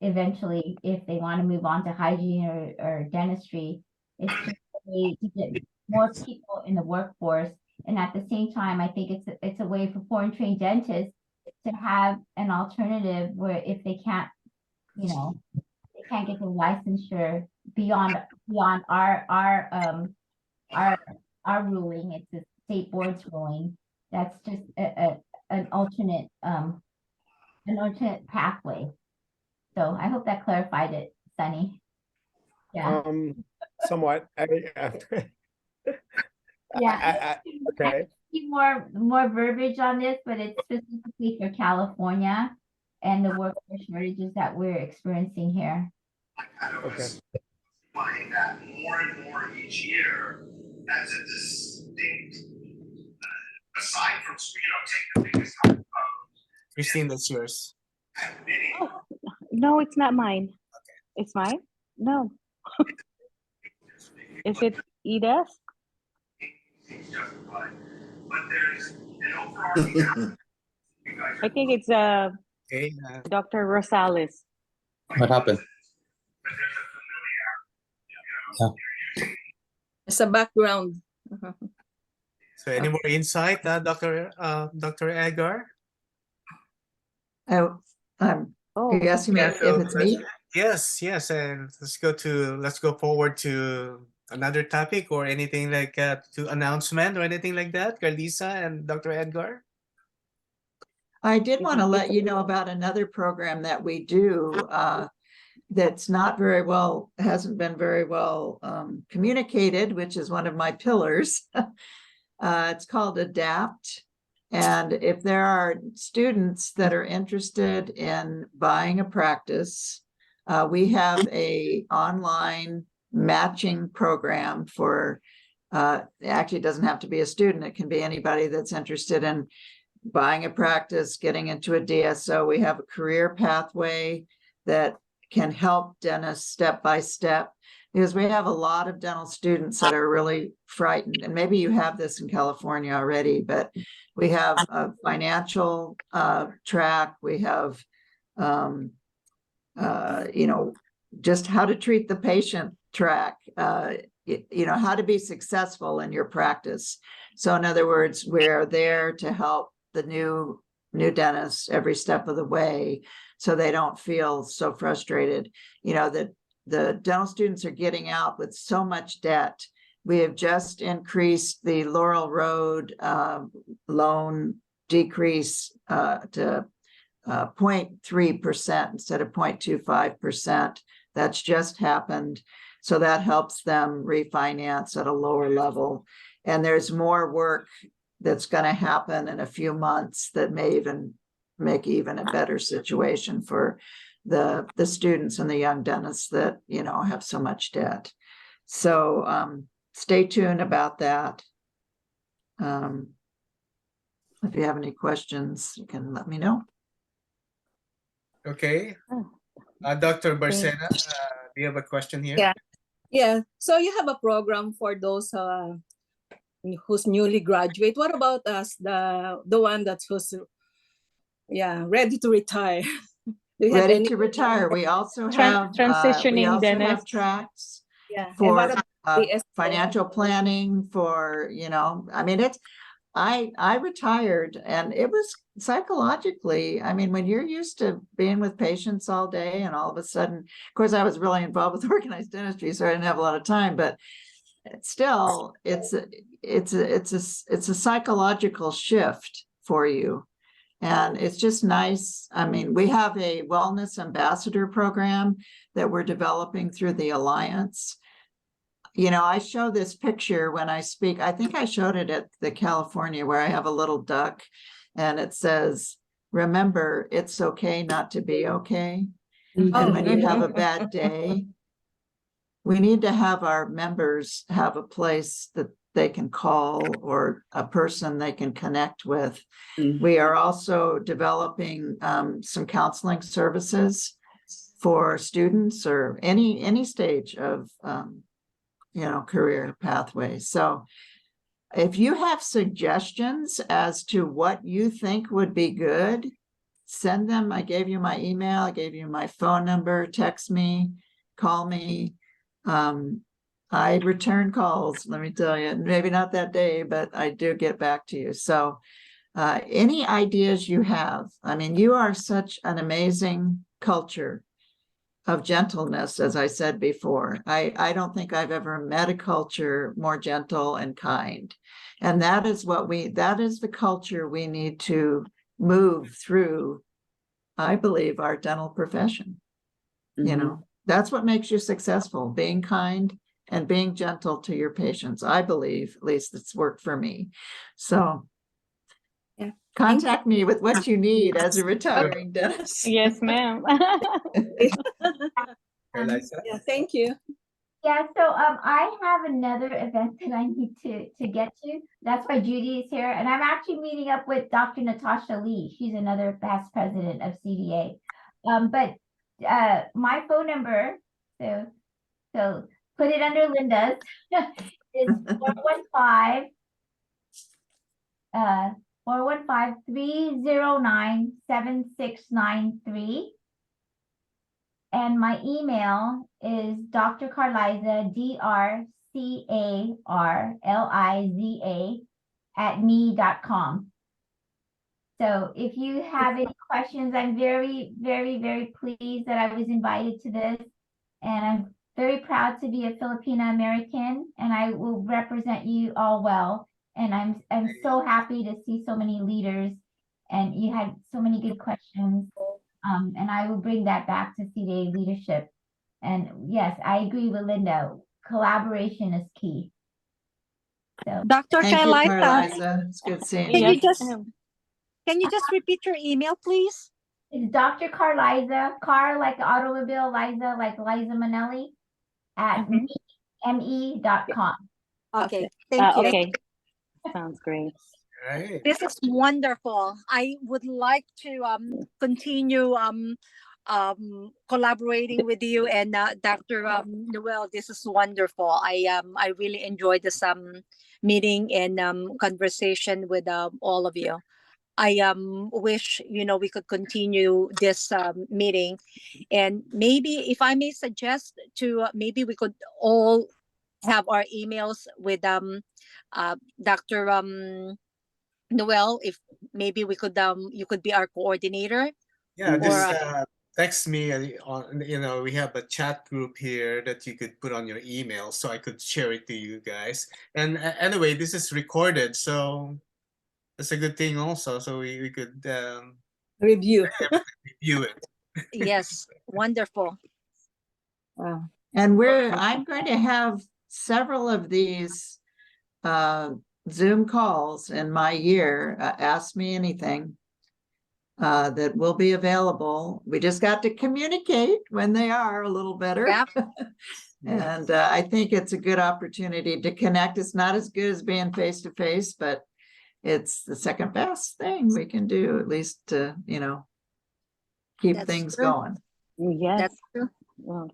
eventually, if they want to move on to hygiene or dentistry, it's just a way to get more people in the workforce. And at the same time, I think it's a way for foreign trained dentists to have an alternative where if they can't, they can't get the licensure beyond our ruling. It's the state board's ruling. That's just an alternate pathway. So I hope that clarified it, Sunny. Yeah.
Somewhat.
Yeah.
Okay.
More verbiage on this, but it's specifically for California and the workforce shortages that we're experiencing here.
Okay.
Finding that more and more each year as a distinct, aside from, take the biggest
Christine, that's yours.
Oh, no, it's not mine. Okay. It's mine? No. Is it Edith?
But there's an overarching
I think it's
Okay.
Dr. Rosales.
What happened?
It's a background.
So any more insight, Dr. Edgar?
Oh,
Oh,
you asking me if it's me?
Yes, and let's go forward to another topic or anything like to announcement or anything like that, Carliza and Dr. Edgar.
I did want to let you know about another program that we do that's not very well, hasn't been very well communicated, which is one of my pillars. It's called ADAPT. And if there are students that are interested in buying a practice, we have a online matching program for, actually it doesn't have to be a student, it can be anybody that's interested in buying a practice, getting into a DSO. We have a career pathway that can help dentists step by step, because we have a lot of dental students that are really frightened. And maybe you have this in California already, but we have a financial track. We have, just how to treat the patient track, how to be successful in your practice. So in other words, we're there to help the new dentists every step of the way, so they don't feel so frustrated. That the dental students are getting out with so much debt. We have just increased the Laurel Road loan decrease to 0.3% instead of 0.25%. That's just happened. So that helps them refinance at a lower level. And there's more work that's going to happen in a few months that may even make even a better situation for the students and the young dentists that, have so much debt. So stay tuned about that. If you have any questions, you can let me know.
Okay. Dr. Barcena, do you have a question here?
Yeah. So you have a program for those who's newly graduate. What about us, the one who's ready to retire?
Ready to retire. We also have
transitioning
have tracks for financial planning. For I retired, and it was psychologically. I mean, when you're used to being with patients all day, and all of a sudden, of course, I was really involved with organized dentistry, so I didn't have a lot of time. But still, it's a psychological shift for you. And it's just nice. I mean, we have a wellness ambassador program that we're developing through the Alliance. You know, I show this picture when I speak. I think I showed it at the California where I have a little duck and it says, remember, it's okay not to be okay. And when you have a bad day, we need to have our members have a place that they can call or a person they can connect with. We are also developing some counseling services for students or any stage of career pathway. So if you have suggestions as to what you think would be good, send them. I gave you my email, I gave you my phone number, text me, call me. I return calls, let me tell you, maybe not that day, but I do get back to you. So any ideas you have, I mean, you are such an amazing culture of gentleness, as I said before. I don't think I've ever met a culture more gentle and kind. And that is the culture we need to move through, I believe, our dental profession. You know, that's what makes you successful, being kind and being gentle to your patients. I believe, at least it's worked for me. So
yeah,
contact me with what you need as a retiring dentist.
Yes, ma'am.
Yeah, thank you.
Yeah, so I have another event that I need to get to. That's why Judy is here. And I'm actually meeting up with Dr. Natasha Lee. She's another past president of CDA. But my phone number, so put it under Linda's, is 415-309-7693. And my email is Dr. Carliza, DrCarliza @me.com. So if you have any questions, I'm very, very, very pleased that I was invited to this. And I'm very proud to be a Filipino-American, and I will represent you all well. And I'm so happy to see so many leaders, and you had so many good questions. And I will bring that back to CDA leadership. And yes, I agree with Linda. Collaboration is key. So
Dr.
Thank you,
Carliza,
Carliza. It's good seeing
can
you.
you just repeat your email, please?
it's Dr. Carliza, Car like the automobile, Liza like Liza Minnelli @me.com.
Okay, thank you.
Okay, sounds great.
Right.
This is wonderful. I would like to continue collaborating with you and Dr. Noel. This is wonderful. I really enjoyed this meeting and conversation with all of you. I wish we could continue this meeting, and maybe if I may suggest to maybe we could all have our emails with Dr. Noel, if maybe we could you could be our coordinator.
Yeah,
Or,
just text me on, we have a chat group here that you could put on your email so I could share it to you guys. And anyway, this is recorded, so that's a good thing also. So we could
Review.
review it.
Yes, wonderful.
Wow.
And I'm going to have several of these Zoom calls in my year, Ask Me Anything, that will be available. We just got to communicate when they are a little better.
Yep.
And I think it's a good opportunity to connect. It's not as good as being face to face, but it's the second best thing we can do, at least to, keep
That's
things
true.
going.
Yes.
That's true.
Well,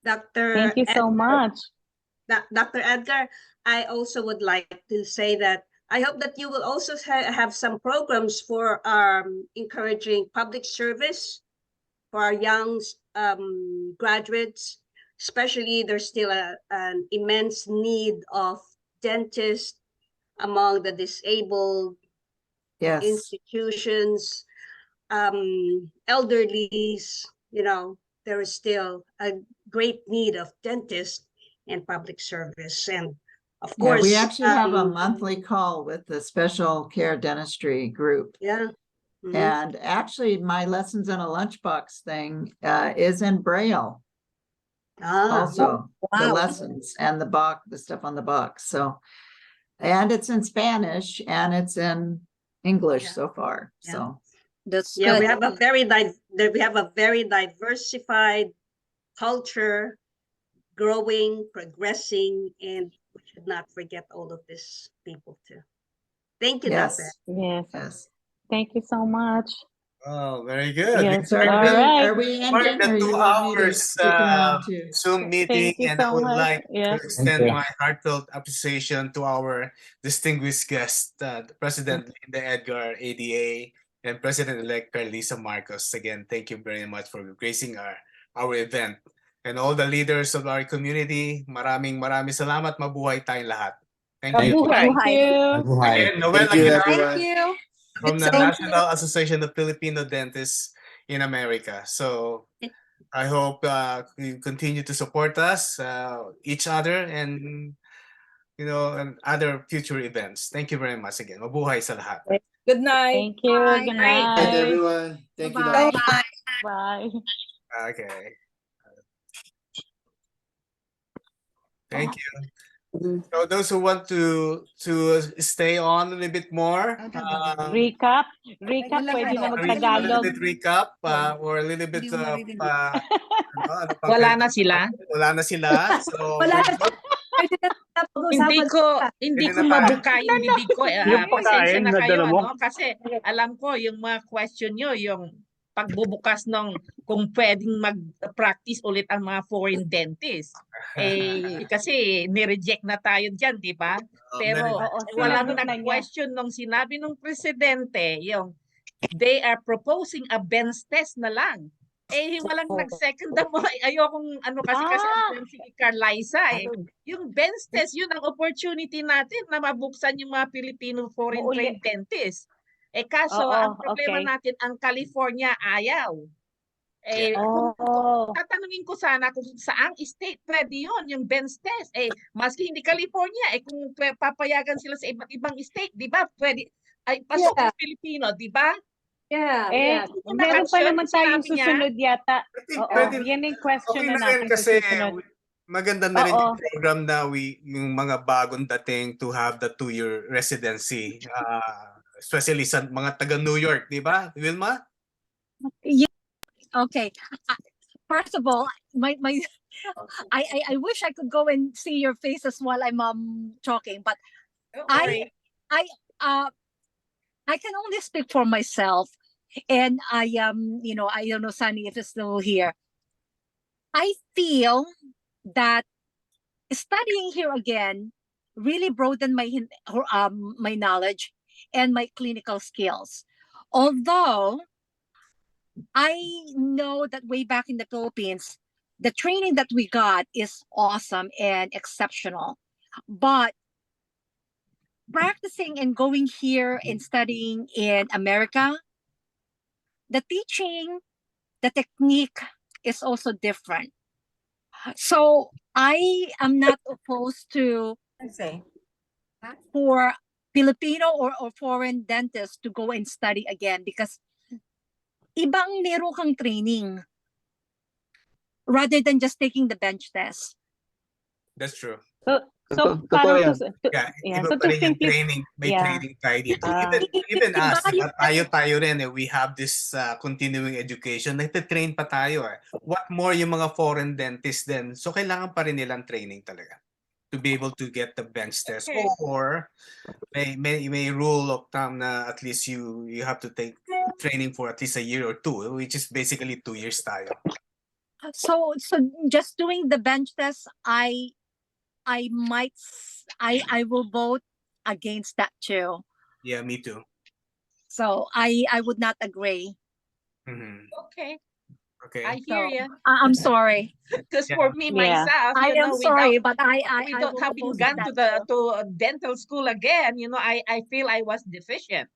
Dr.
thank you so much.
Dr. Edgar, I also would like to say that I hope that you will also have some programs for encouraging public service for our young graduates. Especially, there's still an immense need of dentists among the disabled,
Yes,
institutions, elderlies. There is still a great need of dentists and public service. And Of
Yeah,
course.
we actually have a monthly call with the special care dentistry group.
Yeah. Mhm.
And actually, my lessons in a lunchbox thing is in Braille. Also, the
wow.
lessons and the stuff on the box. So, and it's in Spanish and it's in English so far.
Yeah.
So,
That's
Yeah,
good.
we have a very diversified culture, growing, progressing, and we should not forget all of these people too. Thank you,
yes,
Doctor.
Yes.
yes.
Thank you so much.
Oh, very good.
Yes.
So
All
are
right.
we
Mark
ending
the
or you
2
want me to
hours
stick around too?
Zoom meeting,
Thank you
and I
so
would
much.
like
Yeah.
to extend
you.
my heartfelt appreciation to our distinguished guest, President Linda Edgar, ADA, and President-elect Carliza Marcos. Again, thank you very much for gracing our event. And all the leaders of our community, maraming salamat. Mabuhay tayong lahat. Thank you.
Thank you.
Mabuhay.
Again, Noel
Thank you,
Aguilar
everyone.
from the
Thank
National Association of Filipino Dentists in America. So I hope you continue to support us, each other, and and other future events. Thank you very much again. Mabuhay sa lahat.
Good night.
Thank you.
Bye.
Good
Good night,
night.
everyone. Thank you,
Bye-bye.
Doc.
Bye.
Okay. Thank you.
Mhm.
So those who want to stay on a little bit more,
Recap. Pwede na
a little
mag-Tagalog.
bit recap or a little bit ano pang
Wala
kailangan?
na sila.
Wala na sila. So
Wala
we've got-
Hindi
Pwede
ko
na tayo.
mabuka yung bibig ko.
Yung
Pasensya
pagkain
na
na
kayo,
dala mo?
ano? Kasi alam ko yung mga question nyo, yung pagbubukas ng kung pwedeng mag-practice ulit ang mga foreign dentists. Kasi nireject na tayo dyan, di ba? Pero walang
sinagot na niya.
nag-question nung sinabi ng presidente, yung they are proposing a bench test na lang. Walang nag-second na mo. Ayokong kasi si Carliza Yung bench test, yun ang opportunity natin na mabuksan yung mga Filipino foreign trained dentists. Kaso, ang problema natin, ang California ayaw. Kung tatanungin ko sana kung saang state pwede yun, yung bench test. Maski hindi California, kung papayagan sila sa iba't ibang state, di ba? Pwede, pasok ng Filipino, di ba?
Yeah.
Meron pa naman tayong susunod yata.
pwede-
Yan yung question
Okay
na
na rin
natin
kasi
susunod.
maganda na rin yung program na yung mga bagong dating to have the 2-year residency, especially sa mga taga New York, di ba, Wilma?
Yeah. Okay. First of all, I wish I could go and see your faces while I'm talking, but I can only speak for myself, and I don't know Sunny if it's still here. I feel that studying here again really broadened my knowledge and my clinical skills. Although I know that way back in the Philippines, the training that we got is awesome and exceptional. But practicing and going here and studying in America, the teaching, the technique is also different. So I am not opposed to for Filipino or foreign dentists to go and study again, because ibang meron kang training rather than just taking the bench test.
That's true.
So parang
Iba pa rin yung training. May training tayo dito. Even us, tayo rin, we have this continuing education. Nagte-train pa tayo. What more yung mga foreign dentists din. So kailangan pa rin nilang training talaga to be able to get the bench test. Or may rule of thumb na at least you have to take training for at least a year or 2, which is basically 2 years tayo.
So just doing the bench test, I will vote against that too.
Yeah, me too.
So I would not agree.
Mm-hmm.
Okay.
I
hear you.
I'm sorry.
Because for me, myself,
I am sorry, but
without having gone to dental school again, I feel I was deficient.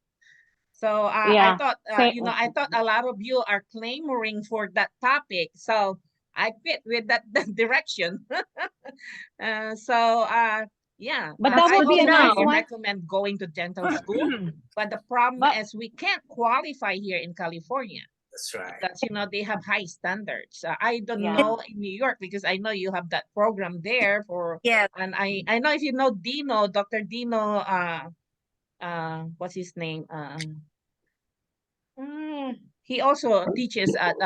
So I thought, I thought a lot of you are clamoring for that topic. So I fit with that direction. Yeah,
But that
I
would be a
also
nice one.
recommend going to dental school, but the problem
But
is we can't qualify here in California.
That's right.
Because they have high standards. I don't
Yeah.
know in New York because I know you have that program there for.
Yeah.
And I know if you know Dino, Dr. Dino, what's his name? He also teaches at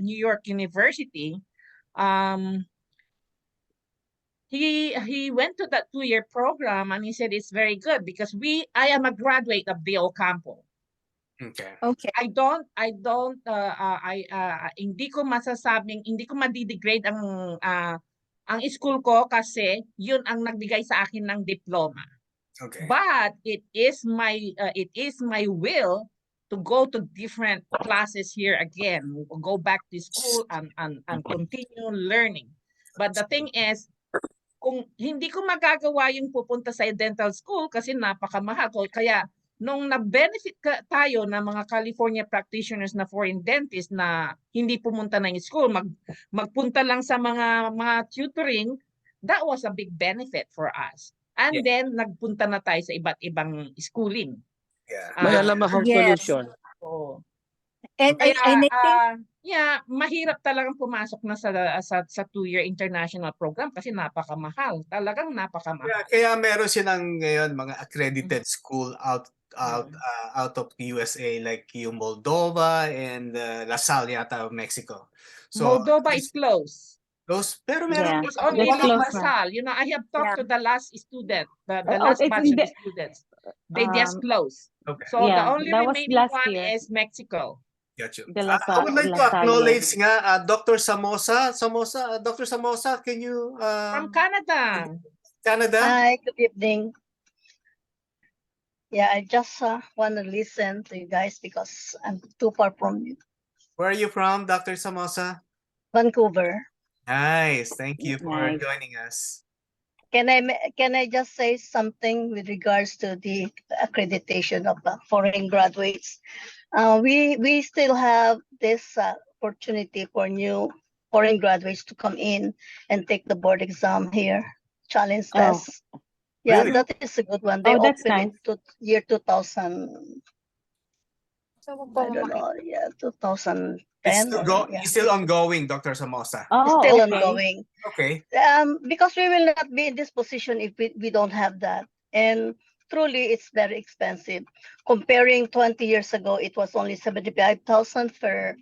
New York University. He went to that 2-year program and he said it's very good because I am a graduate of the Ocampo.
Okay.
Okay.
Hindi ko madidegrade ang school ko kasi yun ang nagbigay sa akin ng diploma.
Okay.
But it is my will to go to different classes here again, go back to school and continue learning. But the thing is, kung hindi ko magagawa yung pupunta sa dental school kasi napakamahal ko, kaya nung na-benefit tayo ng mga California practitioners na foreign dentist na hindi pumunta ng school, magpunta lang sa mga tutoring, that was a big benefit for us. And then nagpunta na tayo sa iba't ibang schooling.
Yeah.
May alam akong
Yes.
solution.
So,
And I think
mahirap talagang pumasok na sa 2-year international program kasi napakamahal. Talagang napakamahal.
Yeah, kaya meron silang ngayon mga accredited school out of USA like yung Moldova and LaSalle yata of Mexico. So
Moldova is closed.
Pero meron
It's only
They closed
LaSalle. You know, I have talked to the last student, the
Oh,
last
it's
batch
in
of students. They just closed.
Okay.
So the
Yeah,
only
that was
remaining
last
one
year.
is Mexico.
Gotcha.
De
I would like to
La Salle.
acknowledge nga Dr. Samosa. Dr. Samosa, can you
From Canada.
Canada?
Hi, good evening. Yeah, I just want to listen to you guys because I'm too far from you.
Where are you from, Dr. Samosa?
Vancouver.
Nice. Thank you for
Nice.
joining us.
Can I just say something with regards to the accreditation of foreign graduates? We still have this opportunity for new foreign graduates to come in and take the board exam here, challenge
Oh.
test. Yeah,
Really?
that is a good one. They
Oh, that's
opened
nice.
it to year 2000. I don't know. Yeah, 2010.
It's still ongoing, Dr. Samosa.
Oh,
Still
okay.
ongoing.
Okay.
Because we will not be in this position if we don't have that. And truly, it's very expensive. Comparing 20 years ago, it was only 75,000 for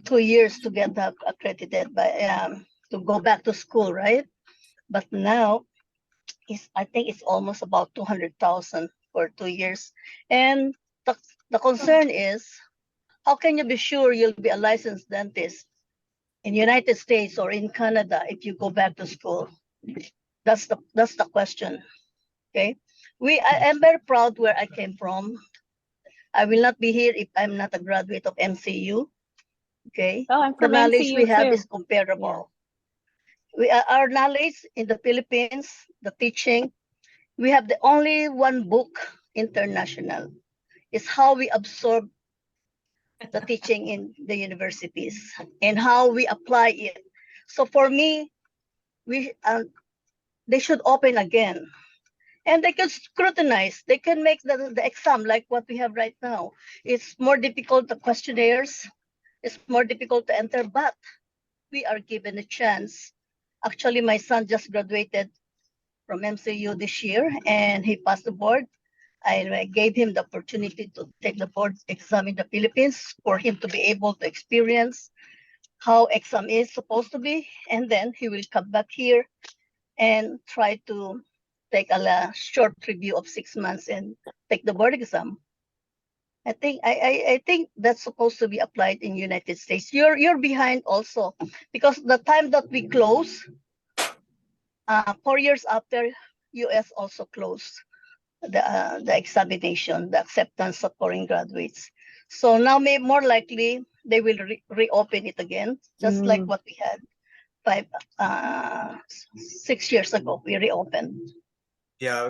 2 years to get that accredited to go back to school, right? But now, I think it's almost about 200,000 for 2 years. And the concern is, how can you be sure you'll be a licensed dentist in United States or in Canada if you go back to school? That's the question. Okay. I am very proud where I came from. I will not be here if I'm not a graduate of MCU. Okay.
Oh, I'm
The
from
knowledge we
MCU
have
too.
is comparable. Our knowledge in the Philippines, the teaching, we have the only one book international. Is how we absorb the teaching in the universities and how we apply it. So for me, they should open again, and they can scrutinize. They can make the exam like what we have right now. It's more difficult, the questionnaires. It's more difficult to enter, but we are given a chance. Actually, my son just graduated from MCU this year, and he passed the board. I gave him the opportunity to take the board exam in the Philippines for him to be able to experience how exam is supposed to be. And then he will come back here and try to take a short review of 6 months and take the board exam. I think that's supposed to be applied in United States. You're behind also because the time that we close, 4 years after, US also closed the examination, the acceptance of foreign graduates. So now more likely they will reopen it again, just like what we had 6 years ago. We reopened.
Yeah,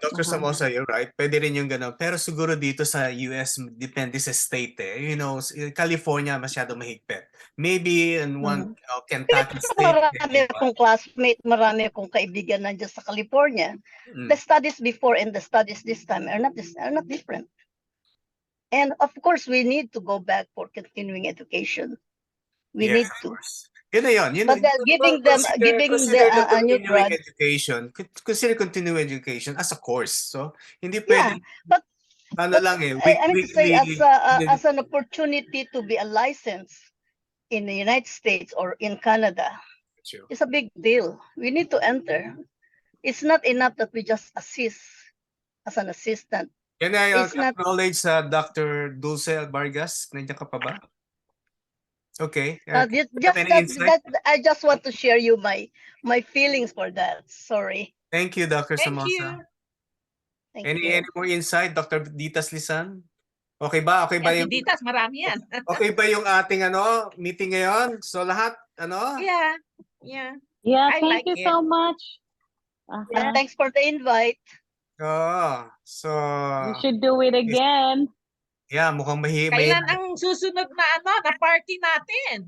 Dr. Samosa, you're right. Pwede rin yung gano'n. Pero siguro dito sa US, depende sa state eh. You know, California masyado mahigpit. maybe in one Kentucky state.
Marami akong classmate, marami akong kaibigan nandiyan sa California. The studies before and the studies this time are not different. And of course, we need to go back for continuing education. We
Yes,
need
of
to.
course. Yun na yun.
But giving them
consider the
a new
continuing
grad.
education. Consider continuing education as a course. So, hindi
Yeah,
pwede,
but
lang eh.
I mean to say as an opportunity to be a license in the United States or in Canada, it's a big deal. We need to enter. It's not enough that we just assist as an assistant.
Can I
It's not-
acknowledge Dr. Dulce Vargas? Nandiyan ka pa ba? Okay.
I just want to share you my feelings for that. Sorry.
Thank you, Dr.
Thank
Samosa.
you.
Any more insight, Dr. Ditas Lisan? Okay ba? Okay ba
Yan, si
yung
Ditas, marami yan.
okay ba yung ating meeting ngayon? So lahat
Yeah. Yeah.
Yeah,
I
thank
like
you
it.
so much.
And thanks for the invite.
So
We should do it again.
yeah, mukhang
Kailan ang susunod na na party natin?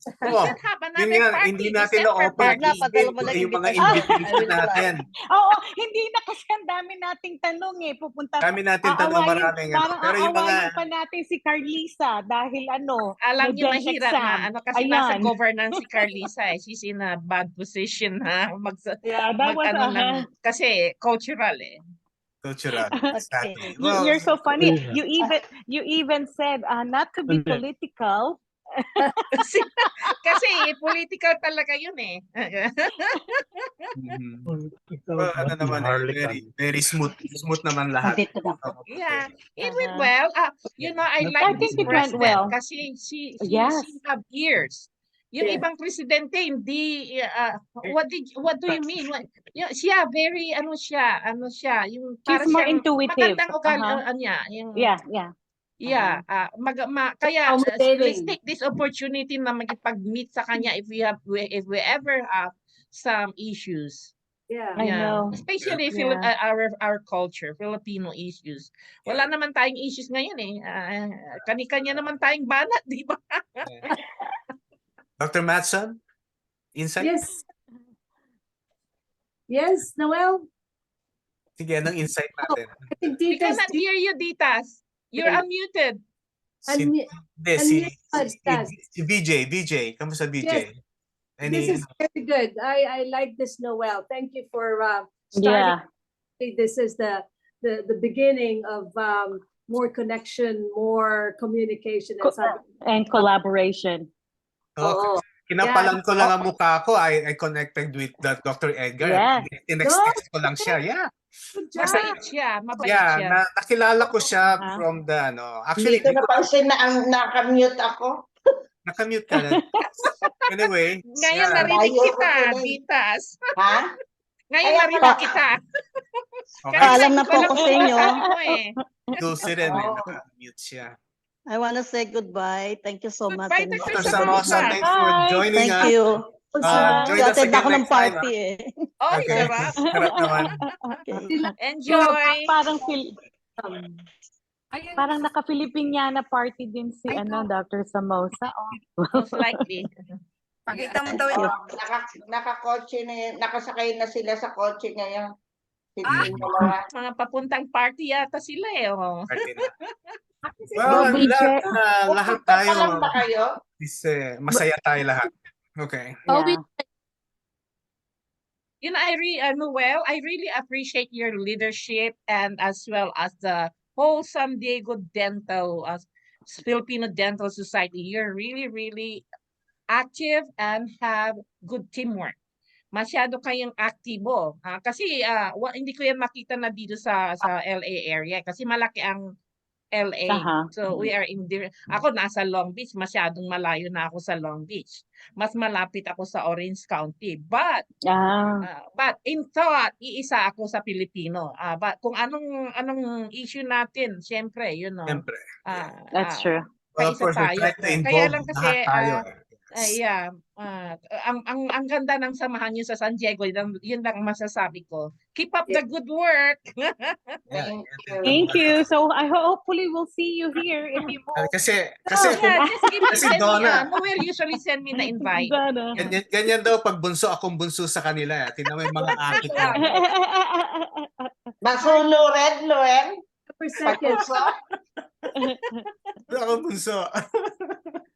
We should have another party.
Hindi natin
December
na-open
party.
yung mga invitation natin.
Oo, hindi na kasi ang dami nating tanong eh. Pupunta.
Dami natin tanong, maraming
Parang
pero yung mga
aawayin pa natin si Carliza dahil
alam
may
niyo
Gen
mahirap
exam.
na kasi nasa
Ayan.
governance si Carliza eh. She's in a bad position na kasi cultural eh.
Cultural. Exactly.
You're so funny. You even said not to be political.
kasi political talaga yun eh.
Well, naman very smooth naman lahat.
Yeah, it went well. I like this president kasi she have ears. Yung ibang presidente hindi what do you mean? Siya very siya yung
She's more intuitive.
magandang ugali niya.
Yeah.
Kaya let's take this opportunity na magipag-meet sa kanya if we ever have some issues.
Yeah.
I know.
Especially our culture, Filipino issues. Wala naman tayong issues ngayon eh. Kani-kanya naman tayong banat, di ba?
Dr. Matson, insight?
Yes, Noel?
Sige, anong insight natin?
We cannot hear you, Ditas. You're unmuted.
Si VJ. Kamusta VJ?
This is very good. I like this, Noel. Thank you for starting. This is the beginning of more connection, more communication,
and collaboration.
Kinapalan ko lang ang mukha ko. I connected with Dr. Edgar. Tinext ko lang siya. Yeah.
Mabait siya.
Nakilala ko siya from the actually
Hindi ko napansin na nakamute ako.
Nakamute ka na. Anyway.
Ngayon narinig kita, Ditas.
Ha?
Ngayon narinig kita.
Alam na po ko sa inyo.
Dulce rin nakamute siya.
I want to say goodbye. Thank you so much.
Dr. Samosa, thanks for joining us.
Thank you.
Join us again
ako ng
next time.
party eh.
Okay. Sarap naman.
Enjoy.
Parang naka-Filipiniana party din si Dr. Samosa.
Most likely.
Pakita mo daw yun.
Nakakotse na nakasakay na sila sa kotse ngayon.
Mga papuntang party yata sila eh.
Well, lahat tayo.
Alam ba kayo?
Masaya tayo lahat. Okay.
Noel, I really appreciate your leadership and as well as the whole San Diego Filipino Dental Society. You're really, really active and have good teamwork. Masyado kayong aktibo. Kasi hindi ko yan makita na dito sa LA area kasi malaki ang LA. So we are ako nasa Long Beach, masyadong malayo na ako sa Long Beach. Mas malapit ako sa Orange County. But in thought, iisa ako sa Pilipino. But kung anong issue natin, syempre,
Syempre.
That's true.
Well, of course, we're trying to involve lahat tayo.
Yeah, ang ganda ng samahan niyo sa San Diego, yun lang ang masasabi ko. Keep up the good work.
Thank you. So hopefully we'll see you here if you move.
Kasi
Yeah, just give me
kasi
send me,
Donna.
Noel usually send me the invite.
Donna.
Ganyan daw pag bunso akong bunso sa kanila. Tingnan mo yung mga ate ko.
Masunurin, Noel.
Per second.
Ako bunso.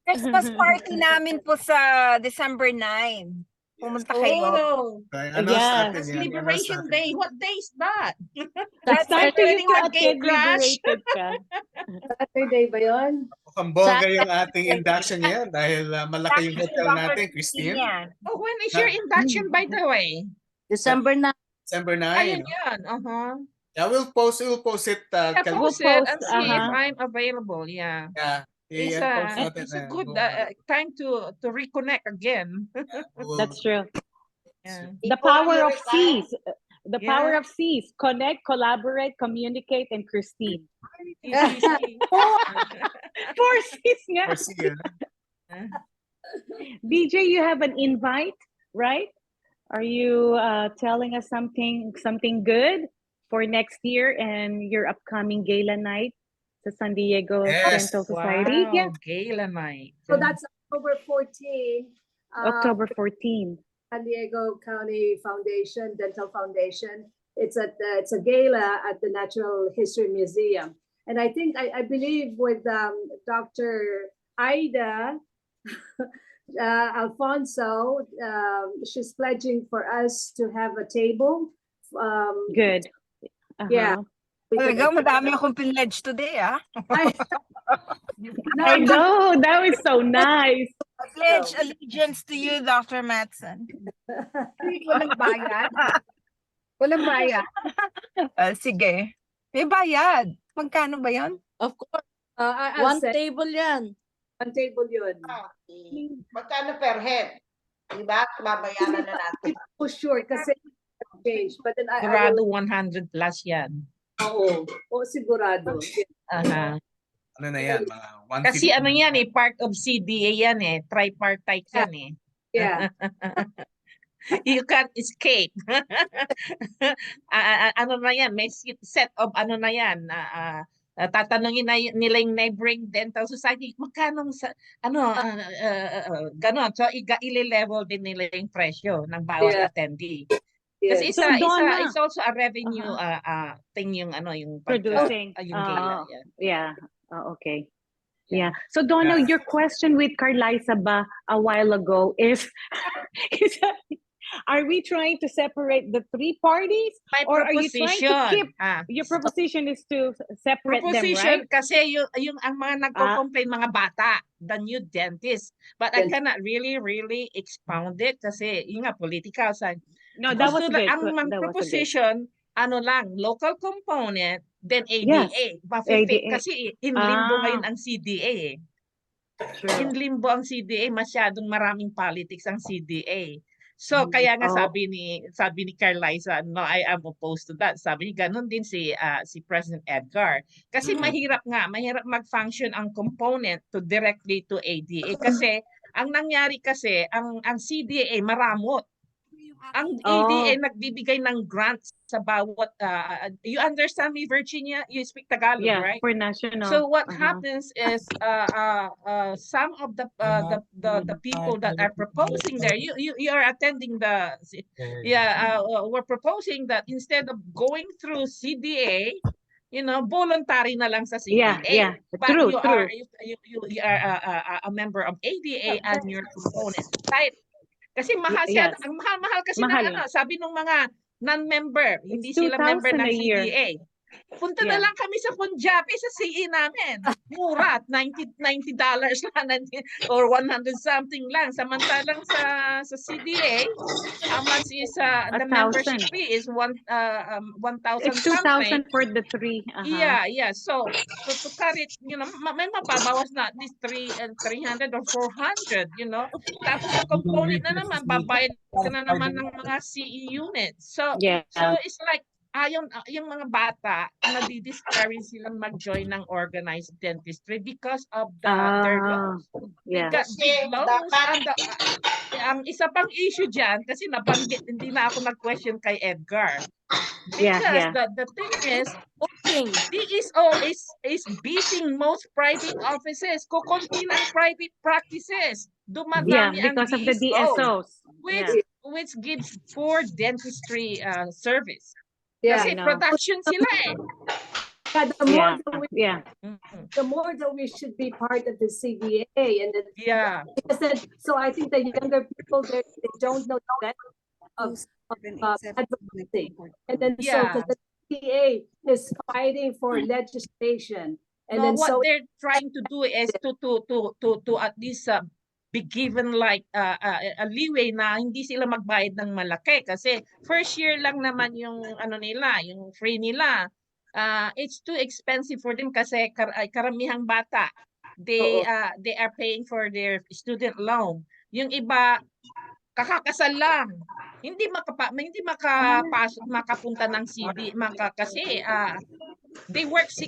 Christmas party namin po sa December 9. Pumunta kayo.
Oh,
Yes.
it's Liberation Day. What day is that?
It's time for you to
Arcade
attend
Crash.
Liberated ka.
Saturday ba yun?
Mukhang bongga yung ating induction ngayon dahil malaki yung hotel natin, Christine.
Oh, when is your induction, by the way?
December 9.
December 9.
Ayun yan.
Yeah, we'll post it.
Yeah, post it and see if I'm available. Yeah.
Yeah.
It's a good time to reconnect again.
That's true.
Yeah.
The power of C's. The power of C's. Connect, collaborate, communicate, and Christine. Four C's nga. DJ, you have an invite, right? Are you telling us something good for next year and your upcoming gala night? The San Diego Dental Society.
Wow,
Yeah.
Gala night.
So that's October 14.
October 14.
San Diego County Foundation, Dental Foundation. It's a gala at the Natural History Museum. And I think, I believe with Dr. Ida Alfonso, she's pledging for us to have a table.
Good.
Yeah.
Talaga, madami akong pinledge today, ah.
I know, that was so nice.
Pledge allegiance to you, Dr. Madsen.
Walang bayad. Walang bayad.
Sige. May bayad. Magkano ba yan?
Of course.
One
table yan.
One table yun.
Magkano per head? Diba? Mabayaran na natin.
For sure, kasi change. But then
Sigurado 100 plus yan.
Oo, sigurado.
Ano na yan? Mga 150.
Kasi ano yan part of CDA yan tripartite yan
Yeah.
You can't escape. Ano na yan, may set of ano na yan, tatanungin na nila yung neighboring dental society, magkano sa, ganon. So, ile-level din nila yung presyo ng bawat attendee. Kasi
So,
it's also a revenue thing yung yung
producing
yung gala.
Yeah. Okay. Yeah. So Donna, your question with Carliza ba a while ago is are we trying to separate the three parties?
My
or are you trying to keep your proposition is to separate them, right?
Kasi yung ang mga nagko-complain mga bata, the new dentist. But I cannot really expound it kasi yung nga political side.
No, that was good.
Ang proposition, local component, then
Yes.
ADA. Kasi in limbo ngayon ang CDA.
True.
In limbo ang CDA, masyadong maraming politics ang CDA. So kaya nga sabi ni Carliza, no, I am opposed to that. Sabi niya ganun din si President Edgar. Kasi mahirap mag-function ang component to directly to ADA kasi ang nangyari kasi ang CDA maramot. Ang ADA nagbibigay ng grants sa bawat you understand me, Virginia? You speak Tagalog, right?
For national.
So what happens is some of the people that are proposing there, you are attending we're proposing that instead of going through CDA, voluntary na lang sa CDA.
Yeah.
But
True.
you are a member of ADA and your component. Right? Kasi mahal siya, ang mahal kasi sabi ng mga non-member, hindi sila member ng CDA. Punta na lang kami sa Punjabi sa CE namin. Mura, $90 lang or 100 something lang. Samantalang sa CDA, how much is the membership fee is 1,000
It's 2,000
something.
for the three.
Yeah. So to cut it, may mababawas na at least 300 or 400, Tapos sa component na naman, babayad ka na naman ng mga CE units. So it's like yung mga bata, nadi-discourage silang mag-join ng organized dentistry because of their loans. They
Yeah.
got big
Kasi
loans.
dapat
Ang isa pang issue dyan, kasi nabanggit, hindi na ako nag-question kay Edgar.
Yeah,
Because
yeah.
the thing is, DSO is beating most private offices. Kukunti ng private practices.
Yeah,
Dumadami ang
because of the
DSO,
DSOs.
which gives poor dentistry service.
Yeah.
Kasi
I know.
production sila eh.
Yeah, the more that we should be part of the CDA and so I think the younger people they don't know that of advocacy. And then so because the CDA is fighting for legislation. And then
what
so
they're trying to do is to at least be given like a leeway na hindi sila magbayad ng malaki kasi first year lang naman yung nila, yung free nila. It's too expensive for them kasi karamihang bata they are paying for their student loan. Yung iba kakakasal lang. Hindi makapunta ng CD kasi they work